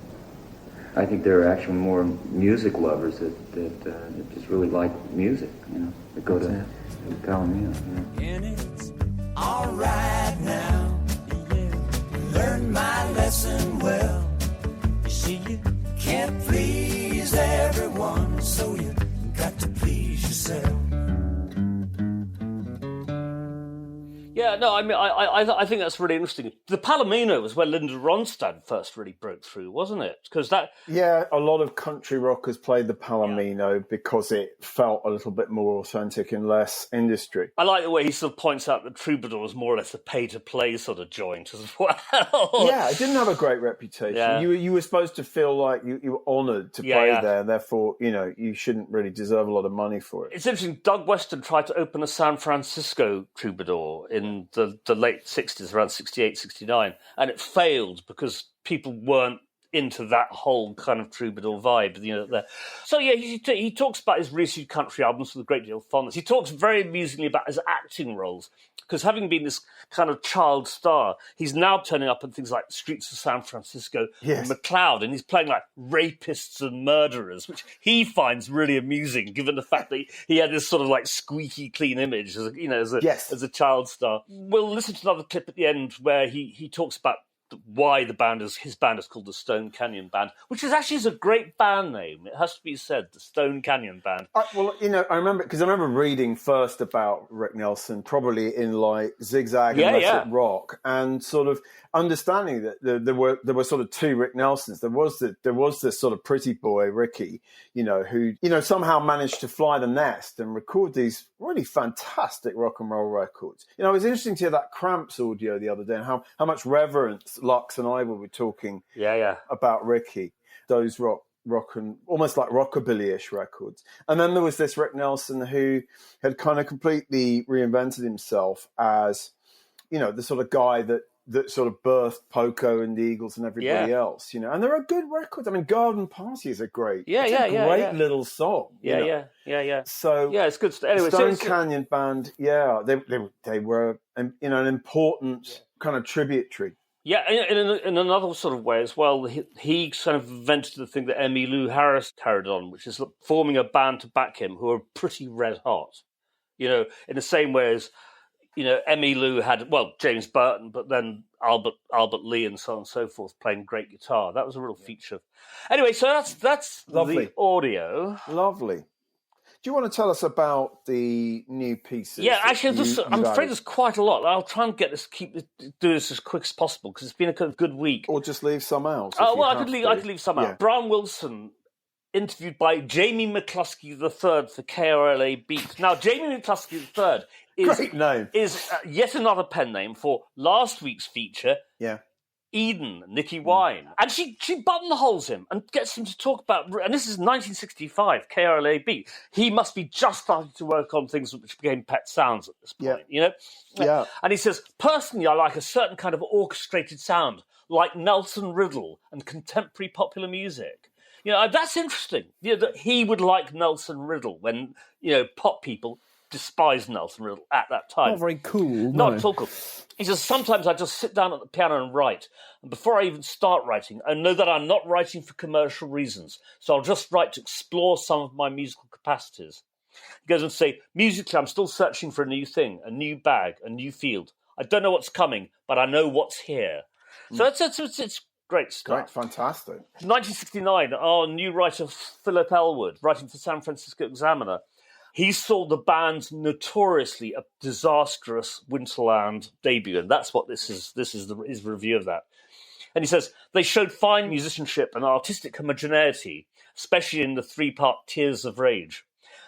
I think there are actually more music lovers that just really like music, you know, that go to Palomino. You know. And it's all right now. Learn my lesson well. You see, you can't please everyone, so you got to please yourself. Yeah, no, I mean, I think that's really interesting. The Palomino was where Linda Ronstadt first really broke through, wasn't it? Because that... Yeah, a lot of country rockers played the Palomino because it felt a little bit more authentic and less industry. I like the way he sort of points out that Troubadour was more or less a pay-to-play sort of joint as well. Yeah, it didn't have a great reputation. Yeah. You were supposed to feel like you were honoured to play there, and therefore, you know, you shouldn't really deserve a lot of money for it. It's interesting, Doug Weston tried to open a San Francisco Troubadour in the late 60s, around 68, 69, and it failed because people weren't into that whole kind of Troubadour vibe, you know. So yeah, he talks about his recent country albums with a great deal of fondness. He talks very amusingly about his acting roles. because having been this kind of child star, he's now turning up in things like Streets of San Francisco and McCloud, and he's playing like rapists and murderers, which he finds really amusing, given the fact that he had this sort of like squeaky clean image as a child star. We'll listen to another clip at the end where he talks about why his band is called the Stone Canyon Band, which is a great band name. It has to be said, the Stone Canyon Band. I remember reading first about Rick Nelson, probably in like Zigzag and Let It Rock, and sort of understanding that there were sort of two Rick Nelsons. There was this sort of pretty boy Ricky, who somehow managed to fly the nest and record these really fantastic rock and roll records. It was interesting to hear that Cramps audio the other day, and how much reverence Lux and I were talking about Ricky, those rock and almost like rockabilly-ish records. And then there was this Rick Nelson who had kind of completely reinvented himself as, the sort of guy that sort of birthed Poco and the Eagles and everybody else, and there are good records. I mean, Garden Party is a great little song. So it's good. Anyway, Stone Canyon Band, they were an important kind of tributary. Yeah, in another sort of way as well, he kind of invented the thing that Emmylou Harris carried on, which is forming a band to back him who are pretty red hot. In the same way as, Emmylou had, James Burton, but then Albert Lee and so on and so forth playing great guitar. That was a real feature. Anyway, so that's lovely. The audio. Lovely. Do you want to tell us about the new pieces? Yeah, actually, I'm afraid there's quite a lot. I'll try and do this as quick as possible because it's been a good week. Or just leave some out. I could leave some out. Brian Wilson, interviewed by Jamie McCluskey III for KRLA Beat. Now, Jamie McCluskey III is yet another pen name for last week's feature. Yeah. Eden, Nicky Wine. And she buttonholes him and gets him to talk about, and this is 1965, KRLAB. He must be just starting to work on things which became Pet Sounds at this point, Yeah. And he says, personally, I like a certain kind of orchestrated sound, like Nelson Riddle and contemporary popular music. That's interesting. That he would like Nelson Riddle when, pop people despised Nelson Riddle at that time. Not very cool. Not at all cool. He says, sometimes I just sit down at the piano and write. And before I even start writing, I know that I'm not writing for commercial reasons. So I'll just write to explore some of my musical capacities. He goes on to say, musically, I'm still searching for a new thing, a new bag, a new field. I don't know what's coming, but I know what's here. So it's great stuff. Great, fantastic. 1969, our new writer, Philip Elwood, writing for San Francisco Examiner. He saw the band's notoriously a disastrous Winterland debut, and that's what this is. This is his review of that. And he says, they showed fine musicianship and artistic homogeneity, especially in the three-part Tears of Rage.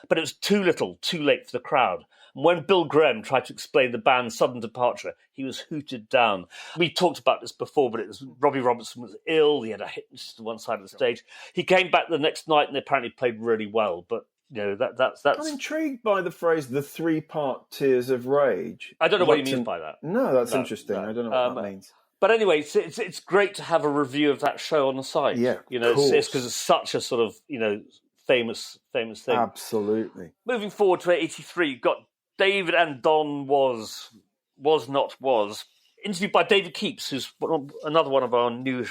But it was too little, too late for the crowd. And when Bill Graham tried to explain the band's sudden departure, he was hooted down. We talked about this before, but Robbie Robertson was ill. He had a hit to one side of the stage. He came back the next night and they apparently played really well, but that's. I'm intrigued by the phrase "the three-part Tears of Rage." I don't know what he means by that. No, that's interesting. No. I don't know what that means. But anyway, it's great to have a review of that show on the site. Yeah, it's because it's such a sort of famous thing. Absolutely. Moving forward to 83, you've got David and Don was interviewed by David Keeps, who's another one of our new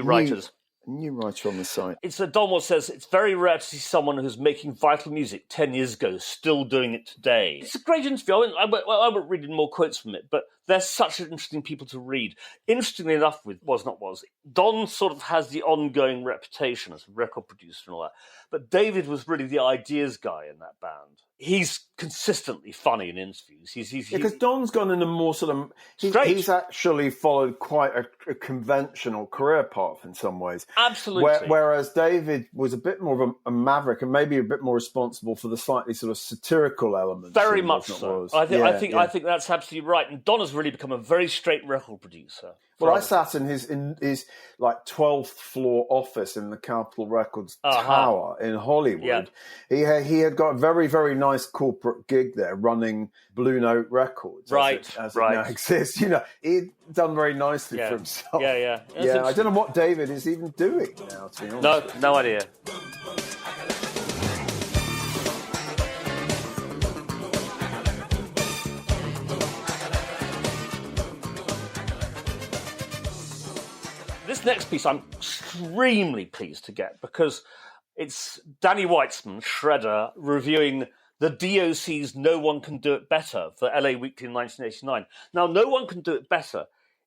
writers. New writer on the site. Don Was says, it's very rare to see someone who's making vital music 10 years ago still doing it today. It's a great interview. I won't read more quotes from it, but they're such interesting people to read. Interestingly enough, with Was Not Was, Don sort of has the ongoing reputation as a record producer and all that, but David was really the ideas guy in that band. He's consistently funny in interviews. Because Don's gone in a more sort of... He's actually followed quite a conventional career path in some ways. Absolutely. Whereas David was a bit more of a maverick and maybe a bit more responsible for the slightly sort of satirical elements. Very much so. I think that's absolutely right. And Don has really become a very straight record producer. Well, I sat in his like 12th floor office in the Capitol Records Tower in Hollywood. Yeah. He had got a very, very nice corporate gig there running Blue Note Records. As it now exists. He'd done very nicely for himself. Yeah. I don't know what David is even doing now, to be honest. No idea. next piece I'm extremely pleased to get because it's Danny Weitzman, Shredder, reviewing the DOC's No One Can Do It Better for LA Weekly in 1989. Now, No One Can Do It Better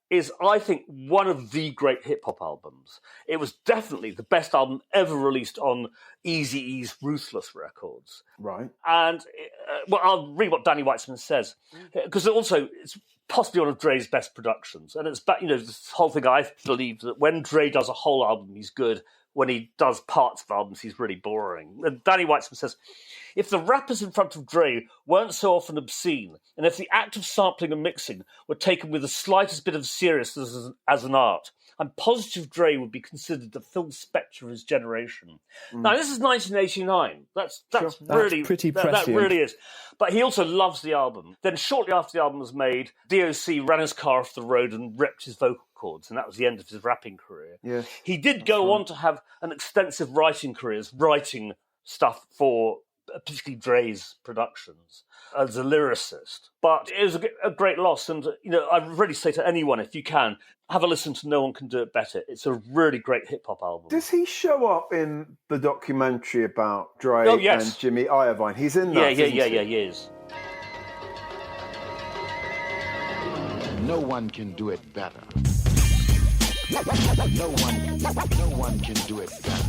is, I think, one of the great hip-hop albums. It was definitely the best album ever released on Eazy-E's Ruthless Records. Right. And, well, I'll read what Danny Weitzman says, because also it's possibly one of Dre's best productions. And it's, this whole thing, I believe that when Dre does a whole album, he's good. When he does parts of albums, he's really boring. And Danny Weitzman says, if the rappers in front of Dre weren't so often obscene, and if the act of sampling and mixing were taken with the slightest bit of seriousness as an art, I'm positive Dre would be considered the Phil Spector of his generation. Now, this is 1989. That's really pretty that prescient. really is. But he also loves the album. Then shortly after the album was made, DOC ran his car off the road and ripped his vocal cords, and that was the end of his rapping career. Yes, he did go on to have an extensive writing career, writing stuff for particularly Dre's productions as a lyricist. But it was a great loss, and I'd really say to anyone, if you can, have a listen to No One Can Do It Better. It's a really great hip-hop album. Does he show up in the documentary about Dre and Jimmy Iovine? He's in that, he is. No one can do it better. No one can do it better.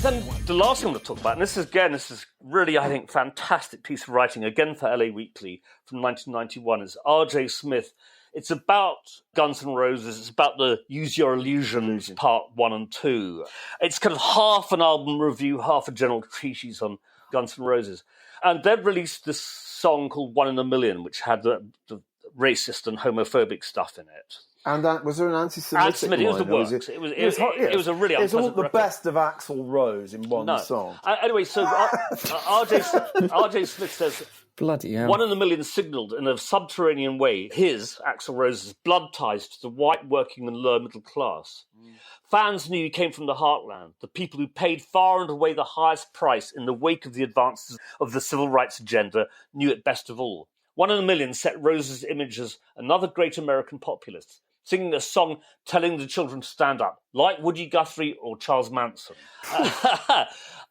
Then the last thing I'm going to talk about, and this is really, I think, fantastic piece of writing, again for LA Weekly from 1991, is R.J. Smith. It's about Guns N' Roses. It's about the Use Your Illusions Part 1 and 2. It's kind of half an album review, half a general treatise on Guns N' Roses. And they've released this song called 1 in a Million, which had the racist and homophobic stuff in it. And was there an anti-Semitic line? It was the works. It was a really unpleasant It's all the record. best of Axl Rose in one song. Anyway, so R.J. Smith says, bloody hell. 1 in a Million signalled in a subterranean way his, Axl Rose's, blood ties to the white working and lower middle class. Fans knew he came from the heartland, the people who paid far and away the highest price in the wake of the advances of the civil rights agenda knew it best of all. 1 in a Million set Rose's image as another great American populist, singing a song telling the children to stand up, like Woody Guthrie or Charles Manson.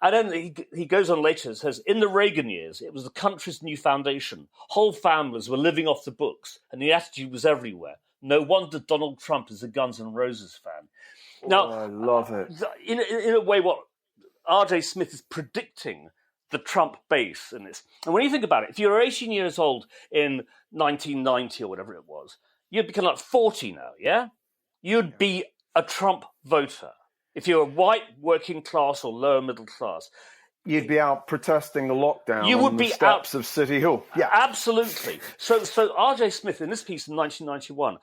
And then he goes on later and says, in the Reagan years, it was the country's new foundation. Whole families were living off the books, and the attitude was everywhere. No wonder Donald Trump is a Guns N' Roses fan. Now, I love it. In a way, what R.J. Smith is predicting the Trump base in this. And when you think about it, if you were 18 years old in 1990 or whatever it was, you'd be kind of like 40 now, yeah? You'd be a Trump voter. If you're white, working class, or lower middle class. You'd be out protesting the lockdown on the steps of City Hall. Yeah, absolutely. So R.J. Smith, in this piece in 1991,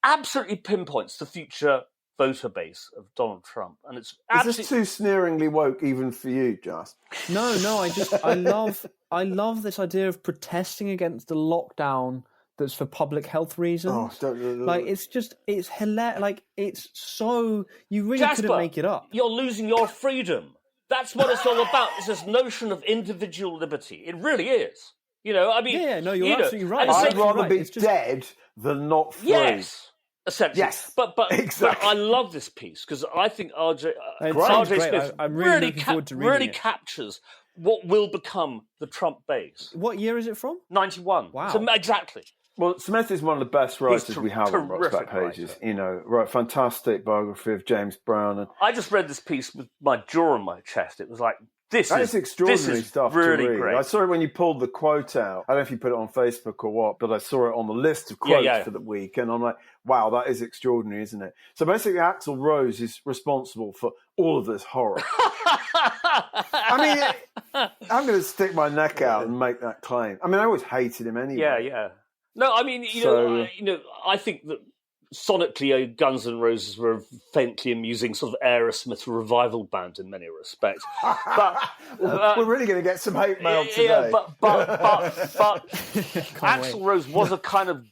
absolutely pinpoints the future voter base of Donald Trump. And it's Is this too sneeringly woke even for you, Just? No, I love this idea of protesting against the lockdown that's for public health reasons. It's hilarious. Like, it's so, you really Jasper, couldn't make it up. You're losing your freedom. That's what it's all about. It's this notion of individual liberty. It really is. you're absolutely right. I'd rather be dead than not free. Yes. Essentially. Yes, but exactly. I love this piece because I think R.J. Smith I'm really looking forward to reading it. Captures what will become the Trump base. What year is it from? 91. Wow. So, exactly. Well, Smith is one of the best writers we have on Rock's Back Pages. Writer. Fantastic biography of James Brown. And I just read this piece with my jaw on my chest. It was like, this is extraordinary stuff really to read. Great. I saw it when you pulled the quote out. I don't know if you put it on Facebook or what, but I saw it on the list of quotes for the week, and I'm like, wow, that is extraordinary, isn't it? So basically, Axl Rose is responsible for all of this horror. I mean, I'm going to stick my neck out and make that claim. I mean, I always hated him anyway. Yeah. No, I mean, I think that sonically, Guns N' Roses were a faintly amusing sort of Aerosmith revival band in many respects. But we're really going to get some hate mail today. Yeah, but Axl Rose was a kind of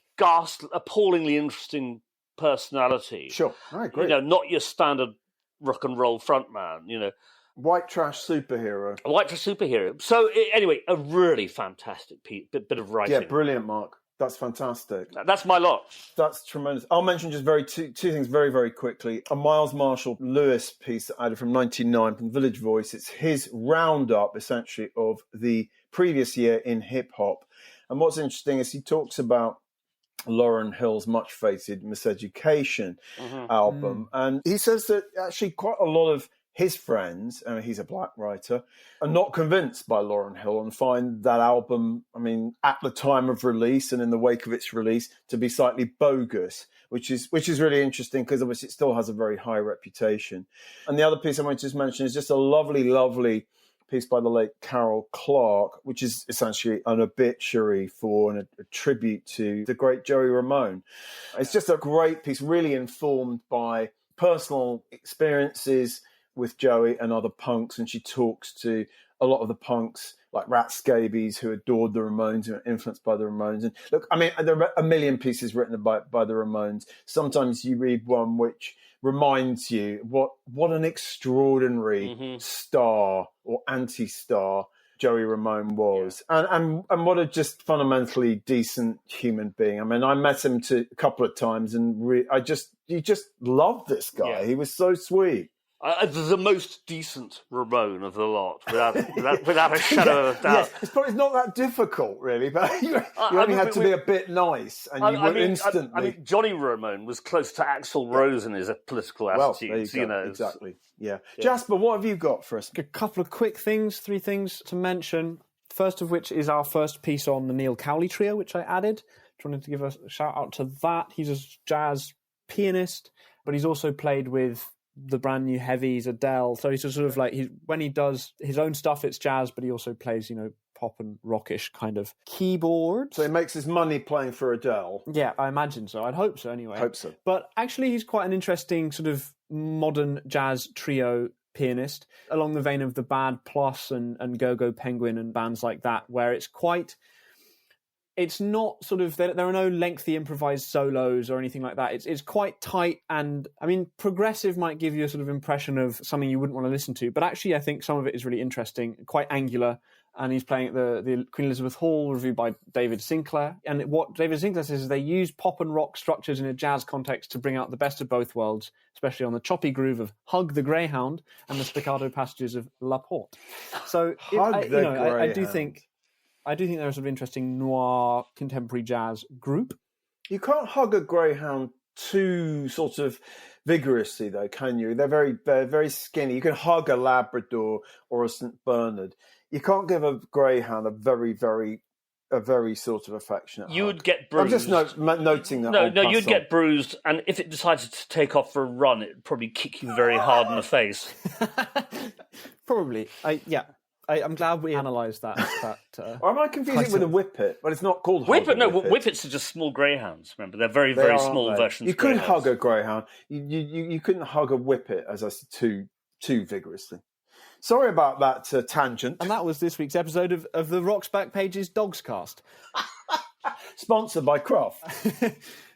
appallingly interesting personality. Sure, I agree. Not your standard rock and roll frontman. White trash superhero. So anyway, a really fantastic bit of writing. Yeah, brilliant, Mark. That's fantastic. That's my lot. That's tremendous. I'll mention just two things very, very quickly. A Miles Marshall Lewis piece that I did from 1999 from Village Voice. It's his roundup, essentially, of the previous year in hip-hop. And what's interesting is he talks about Lauryn Hill's much-fated Miseducation album. And he says that actually quite a lot of his friends, and he's a black writer, are not convinced by Lauryn Hill and find that album, I mean, at the time of release and in the wake of its release, to be slightly bogus, which is really interesting because obviously it still has a very high reputation. And the other piece I want to just mention is just a lovely, lovely piece by the late Carol Clark, which is essentially an obituary for and a tribute to the great Joey Ramone. It's just a great piece, really informed by personal experiences with Joey and other punks, and she talks to a lot of the punks like Rat Scabies who adored the Ramones, who were influenced by the Ramones. And look, I mean, there are a million pieces written by the Ramones. Sometimes you read one which reminds you what an extraordinary star or anti-star Joey Ramone was, and what a just fundamentally decent human being. I mean, I met him a couple of times, and you just loved this guy. Yeah. He was so sweet. The most decent Ramone of the lot, without a shadow of a doubt. Yes, it's not that difficult, really, but you only had to be a bit nice, and you were instantly... I mean, Johnny Ramone was close to Axl Rose in his political attitudes. Well, there you go. Exactly, yeah. Jasper, what have you got for us? A couple of quick things, 3 things to mention. First of which is our first piece on the Neil Cowley Trio, which I added. Just wanted to give a shout out to that. He's a jazz pianist, but he's also played with the brand new heavies, Adele. So he's sort of like, when he does his own stuff, it's jazz, but he also plays, pop and rockish kind of keyboard. So he makes his money playing for Adele. Yeah, I imagine so. I'd hope so anyway. Hope so. But actually, he's quite an interesting sort of modern jazz trio pianist, along the vein of the Bad Plus and Go-Go Penguin and bands like that, where it's not sort of, there are no lengthy improvised solos or anything like that. It's quite tight, and I mean, progressive might give you a sort of impression of something you wouldn't want to listen to, but actually I think some of it is really interesting, quite angular, and he's playing at the Queen Elizabeth Hall, reviewed by David Sinclair. And what David Sinclair says is they use pop and rock structures in a jazz context to bring out the best of both worlds, especially on the choppy groove of Hug the Greyhound and the staccato passages of La Porte. So I do think they're a sort of interesting noir contemporary jazz group. You can't hug a greyhound too sort of vigorously, though, can you? They're very skinny. You can hug a Labrador or a St. Bernard. You can't give a greyhound a very sort of affectionate hug. You would get bruised. I'm just noting that. No, you'd get bruised, and if it decided to take off for a run, it'd probably kick you very hard in the face. Probably. I'm glad we analysed that. Or am I confusing it with a whippet? But it's not called whippet. No, whippets are just small greyhounds. Remember, they're very small versions. You couldn't hug a greyhound. You couldn't hug a whippet, as I said, too vigorously. Sorry about that tangent. And that was this week's episode of the Rock's Back Pages Dogscast. Sponsored by Kraft.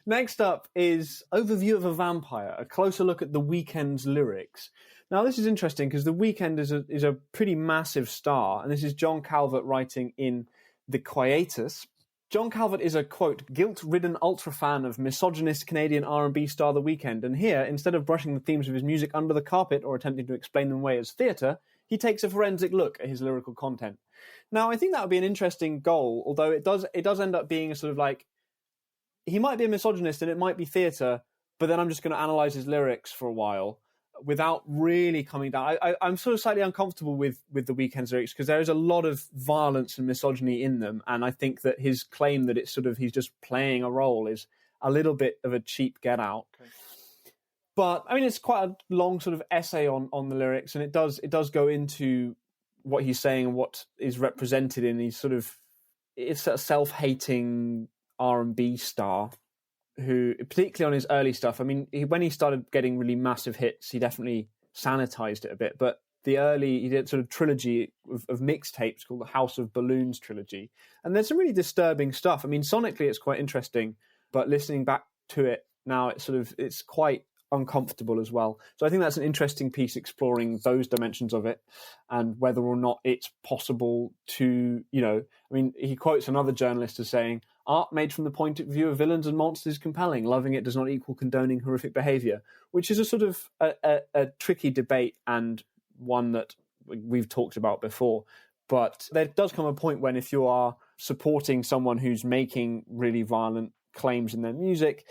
Next up is Overview of a Vampire, a closer look at The Weeknd's lyrics. Now, this is interesting because The Weeknd is a pretty massive star, and this is John Calvert writing in The Quietus. John Calvert is a, quote, guilt-ridden ultra-fan of misogynist Canadian R&B star The Weeknd, and here, instead of brushing the themes of his music under the carpet or attempting to explain them away as theatre, he takes a forensic look at his lyrical content. Now, I think that would be an interesting goal, although it does end up being a sort of like, he might be a misogynist and it might be theatre, but then I'm just going to analyse his lyrics for a while without really coming down. I'm sort of slightly uncomfortable with The Weeknd's lyrics because there is a lot of violence and misogyny in them, and I think that his claim that it's sort of he's just playing a role is a little bit of a cheap get out. Okay. But I mean, it's quite a long sort of essay on the lyrics, and it does go into what he's saying and what is represented in these sort of, it's a self-hating R&B star who, particularly on his early stuff, I mean, when he started getting really massive hits, he definitely sanitized it a bit. But he did sort of trilogy of mixtapes called the House of Balloons trilogy. And there's some really disturbing stuff. I mean, sonically, it's quite interesting, but listening back to it now, it's quite uncomfortable as well. So I think that's an interesting piece exploring those dimensions of it and whether or not it's possible to, I mean, he quotes another journalist as saying, Art made from the point of view of villains and monsters is compelling. Loving it does not equal condoning horrific behaviour, which is a sort of a tricky debate and one that we've talked about before. But there does come a point when if you are supporting someone who's making really violent claims in their music,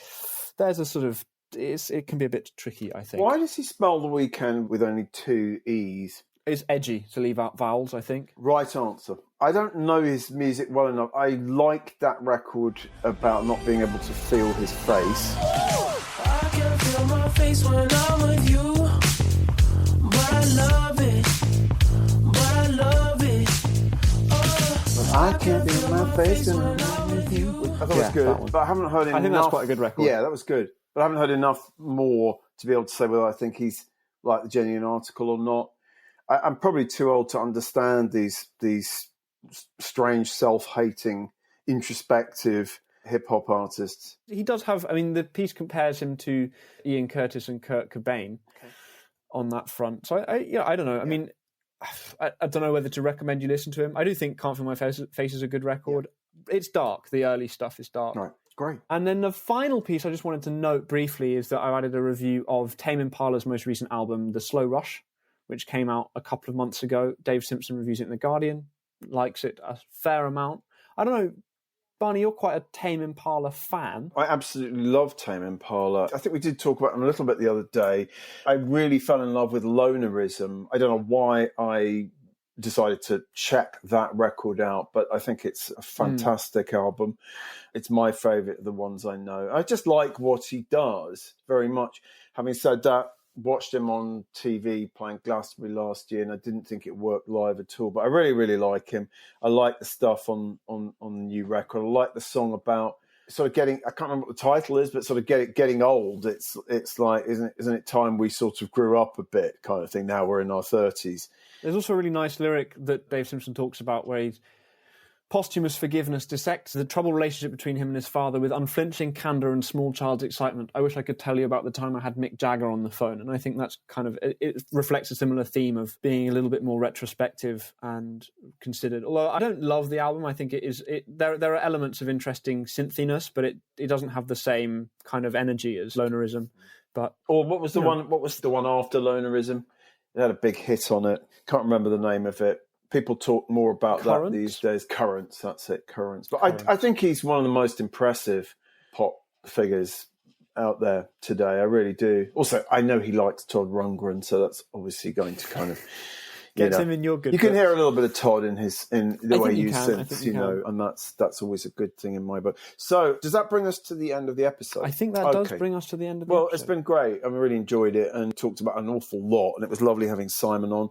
there's a sort of... it can be a bit tricky, I think. Why does he spell The Weeknd with only 2 E's? It's edgy to leave out vowels, I think. Right answer. I don't know his music well enough. I like that record about not being able to feel his face. I can feel my face when I'm with you, but I love it, I can't feel my face when I'm with you. I thought it was good, but I haven't heard enough. I think that's quite a good record. Yeah, that was good. But I haven't heard enough more to be able to say whether I think he's like the genuine article or not. I'm probably too old to understand these strange, self-hating, introspective hip-hop artists. He does have... I mean, the piece compares him to Ian Curtis and Kurt Cobain on that front. So, I don't know. I mean, I don't know whether to recommend you listen to him. I do think Can't Feel My Face is a good record. Yeah. It's dark. The early stuff is dark. Right. Great. And then the final piece I just wanted to note briefly is that I added a review of Tame Impala's most recent album, The Slow Rush, which came out a couple of months ago. Dave Simpson reviews it in The Guardian, likes it a fair amount. I don't know, Barney, you're quite a Tame Impala fan. I absolutely love Tame Impala. I think we did talk about them a little bit the other day. I really fell in love with Lonerism. I don't know why I decided to check that record out, but I think it's a fantastic album. It's my favourite of the ones I know. I just like what he does very much. Having said that, watched him on TV playing Glastonbury last year, and I didn't think it worked live at all. But I really, really like him. I like the stuff on the new record. I like the song about sort of getting, I can't remember what the title is, but sort of getting old. It's like, isn't it time we sort of grew up a bit kind of thing? Now we're in our 30s. There's also a really nice lyric that Dave Simpson talks about where he's posthumous forgiveness dissects the troubled relationship between him and his father with unflinching candour and small child's excitement. I wish I could tell you about the time I had Mick Jagger on the phone. And I think that's kind of, it reflects a similar theme of being a little bit more retrospective and considered. Although I don't love the album, I think there are elements of interesting synthiness, but it doesn't have the same kind of energy as Lonerism. Or what was the one after Lonerism? It had a big hit on it. Can't remember the name of it. People talk more about that these days. Currents, that's it, Currents. But I think he's one of the most impressive pop figures out there today. I really do. Also, I know he likes Todd Rundgren, so that's obviously going to kind of gets him in your good. You can hear a little bit of Todd in the way you synths, and that's always a good thing in my book. So, does that bring us to the end of the episode? I think that does bring us to the end of the episode. Well, it's been great. I really enjoyed it and talked about an awful lot, and it was lovely having Simon on.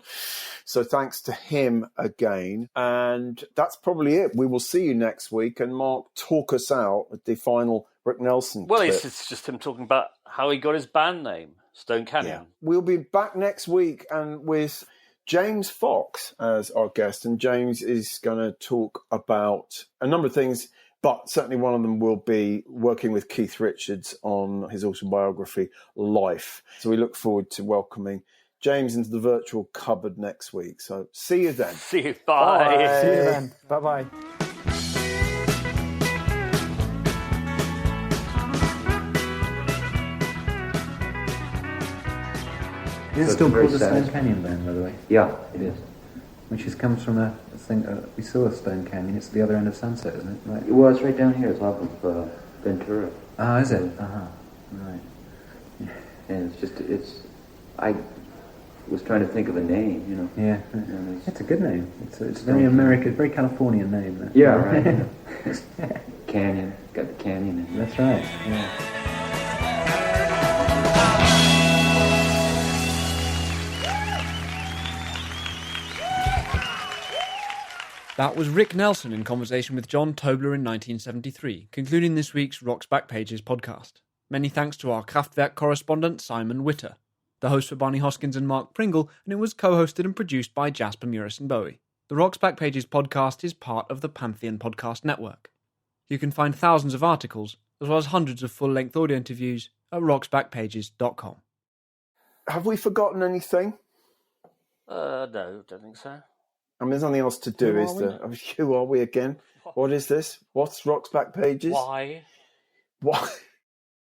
So, thanks to him again. And that's probably it. We will see you next week. And Mark, talk us out with the final Rick Nelson Well, clip. it's just him talking about how he got his band name, Stone Canyon. Yeah. We'll be back next week and with James Fox as our guest, and James is going to talk about a number of things, but certainly one of them will be working with Keith Richards on his autobiography, Life. So we look forward to welcoming James into the virtual cupboard next week. So see you then. See you. Bye. Bye. See you then. Bye-bye. Is it still called the Stone Canyon Band, by the way? Yeah, it is. Which comes from a thing, we saw a Stone Canyon, it's the other end of Sunset, isn't it? Right. Well, it's right down here, it's off of Ventura. Ah, is it? Uh-huh. Right. And I was trying to think of a name, Yeah, it's a good name. It's a very American, very Californian name. That. Yeah, right. Canyon, got the canyon in it. That's right, yeah. That was Rick Nelson in conversation with John Tobler in 1973, concluding this week's Rock's Backpages podcast. Many thanks to our Kraftwerk correspondent, Simon Witter, the host for Barney Hoskyns and Mark Pringle, and it was co-hosted and produced by Jasper Murison-Bowie. The Rock's Backpages podcast is part of the Pantheon Podcast Network. You can find thousands of articles, as well as hundreds of full-length audio interviews at rocksbackpages.com. Have we forgotten anything? No, don't think so. I mean, there's nothing else to do, is there? Who are we again? What is this? What's Rock's Back Pages? Why? Why?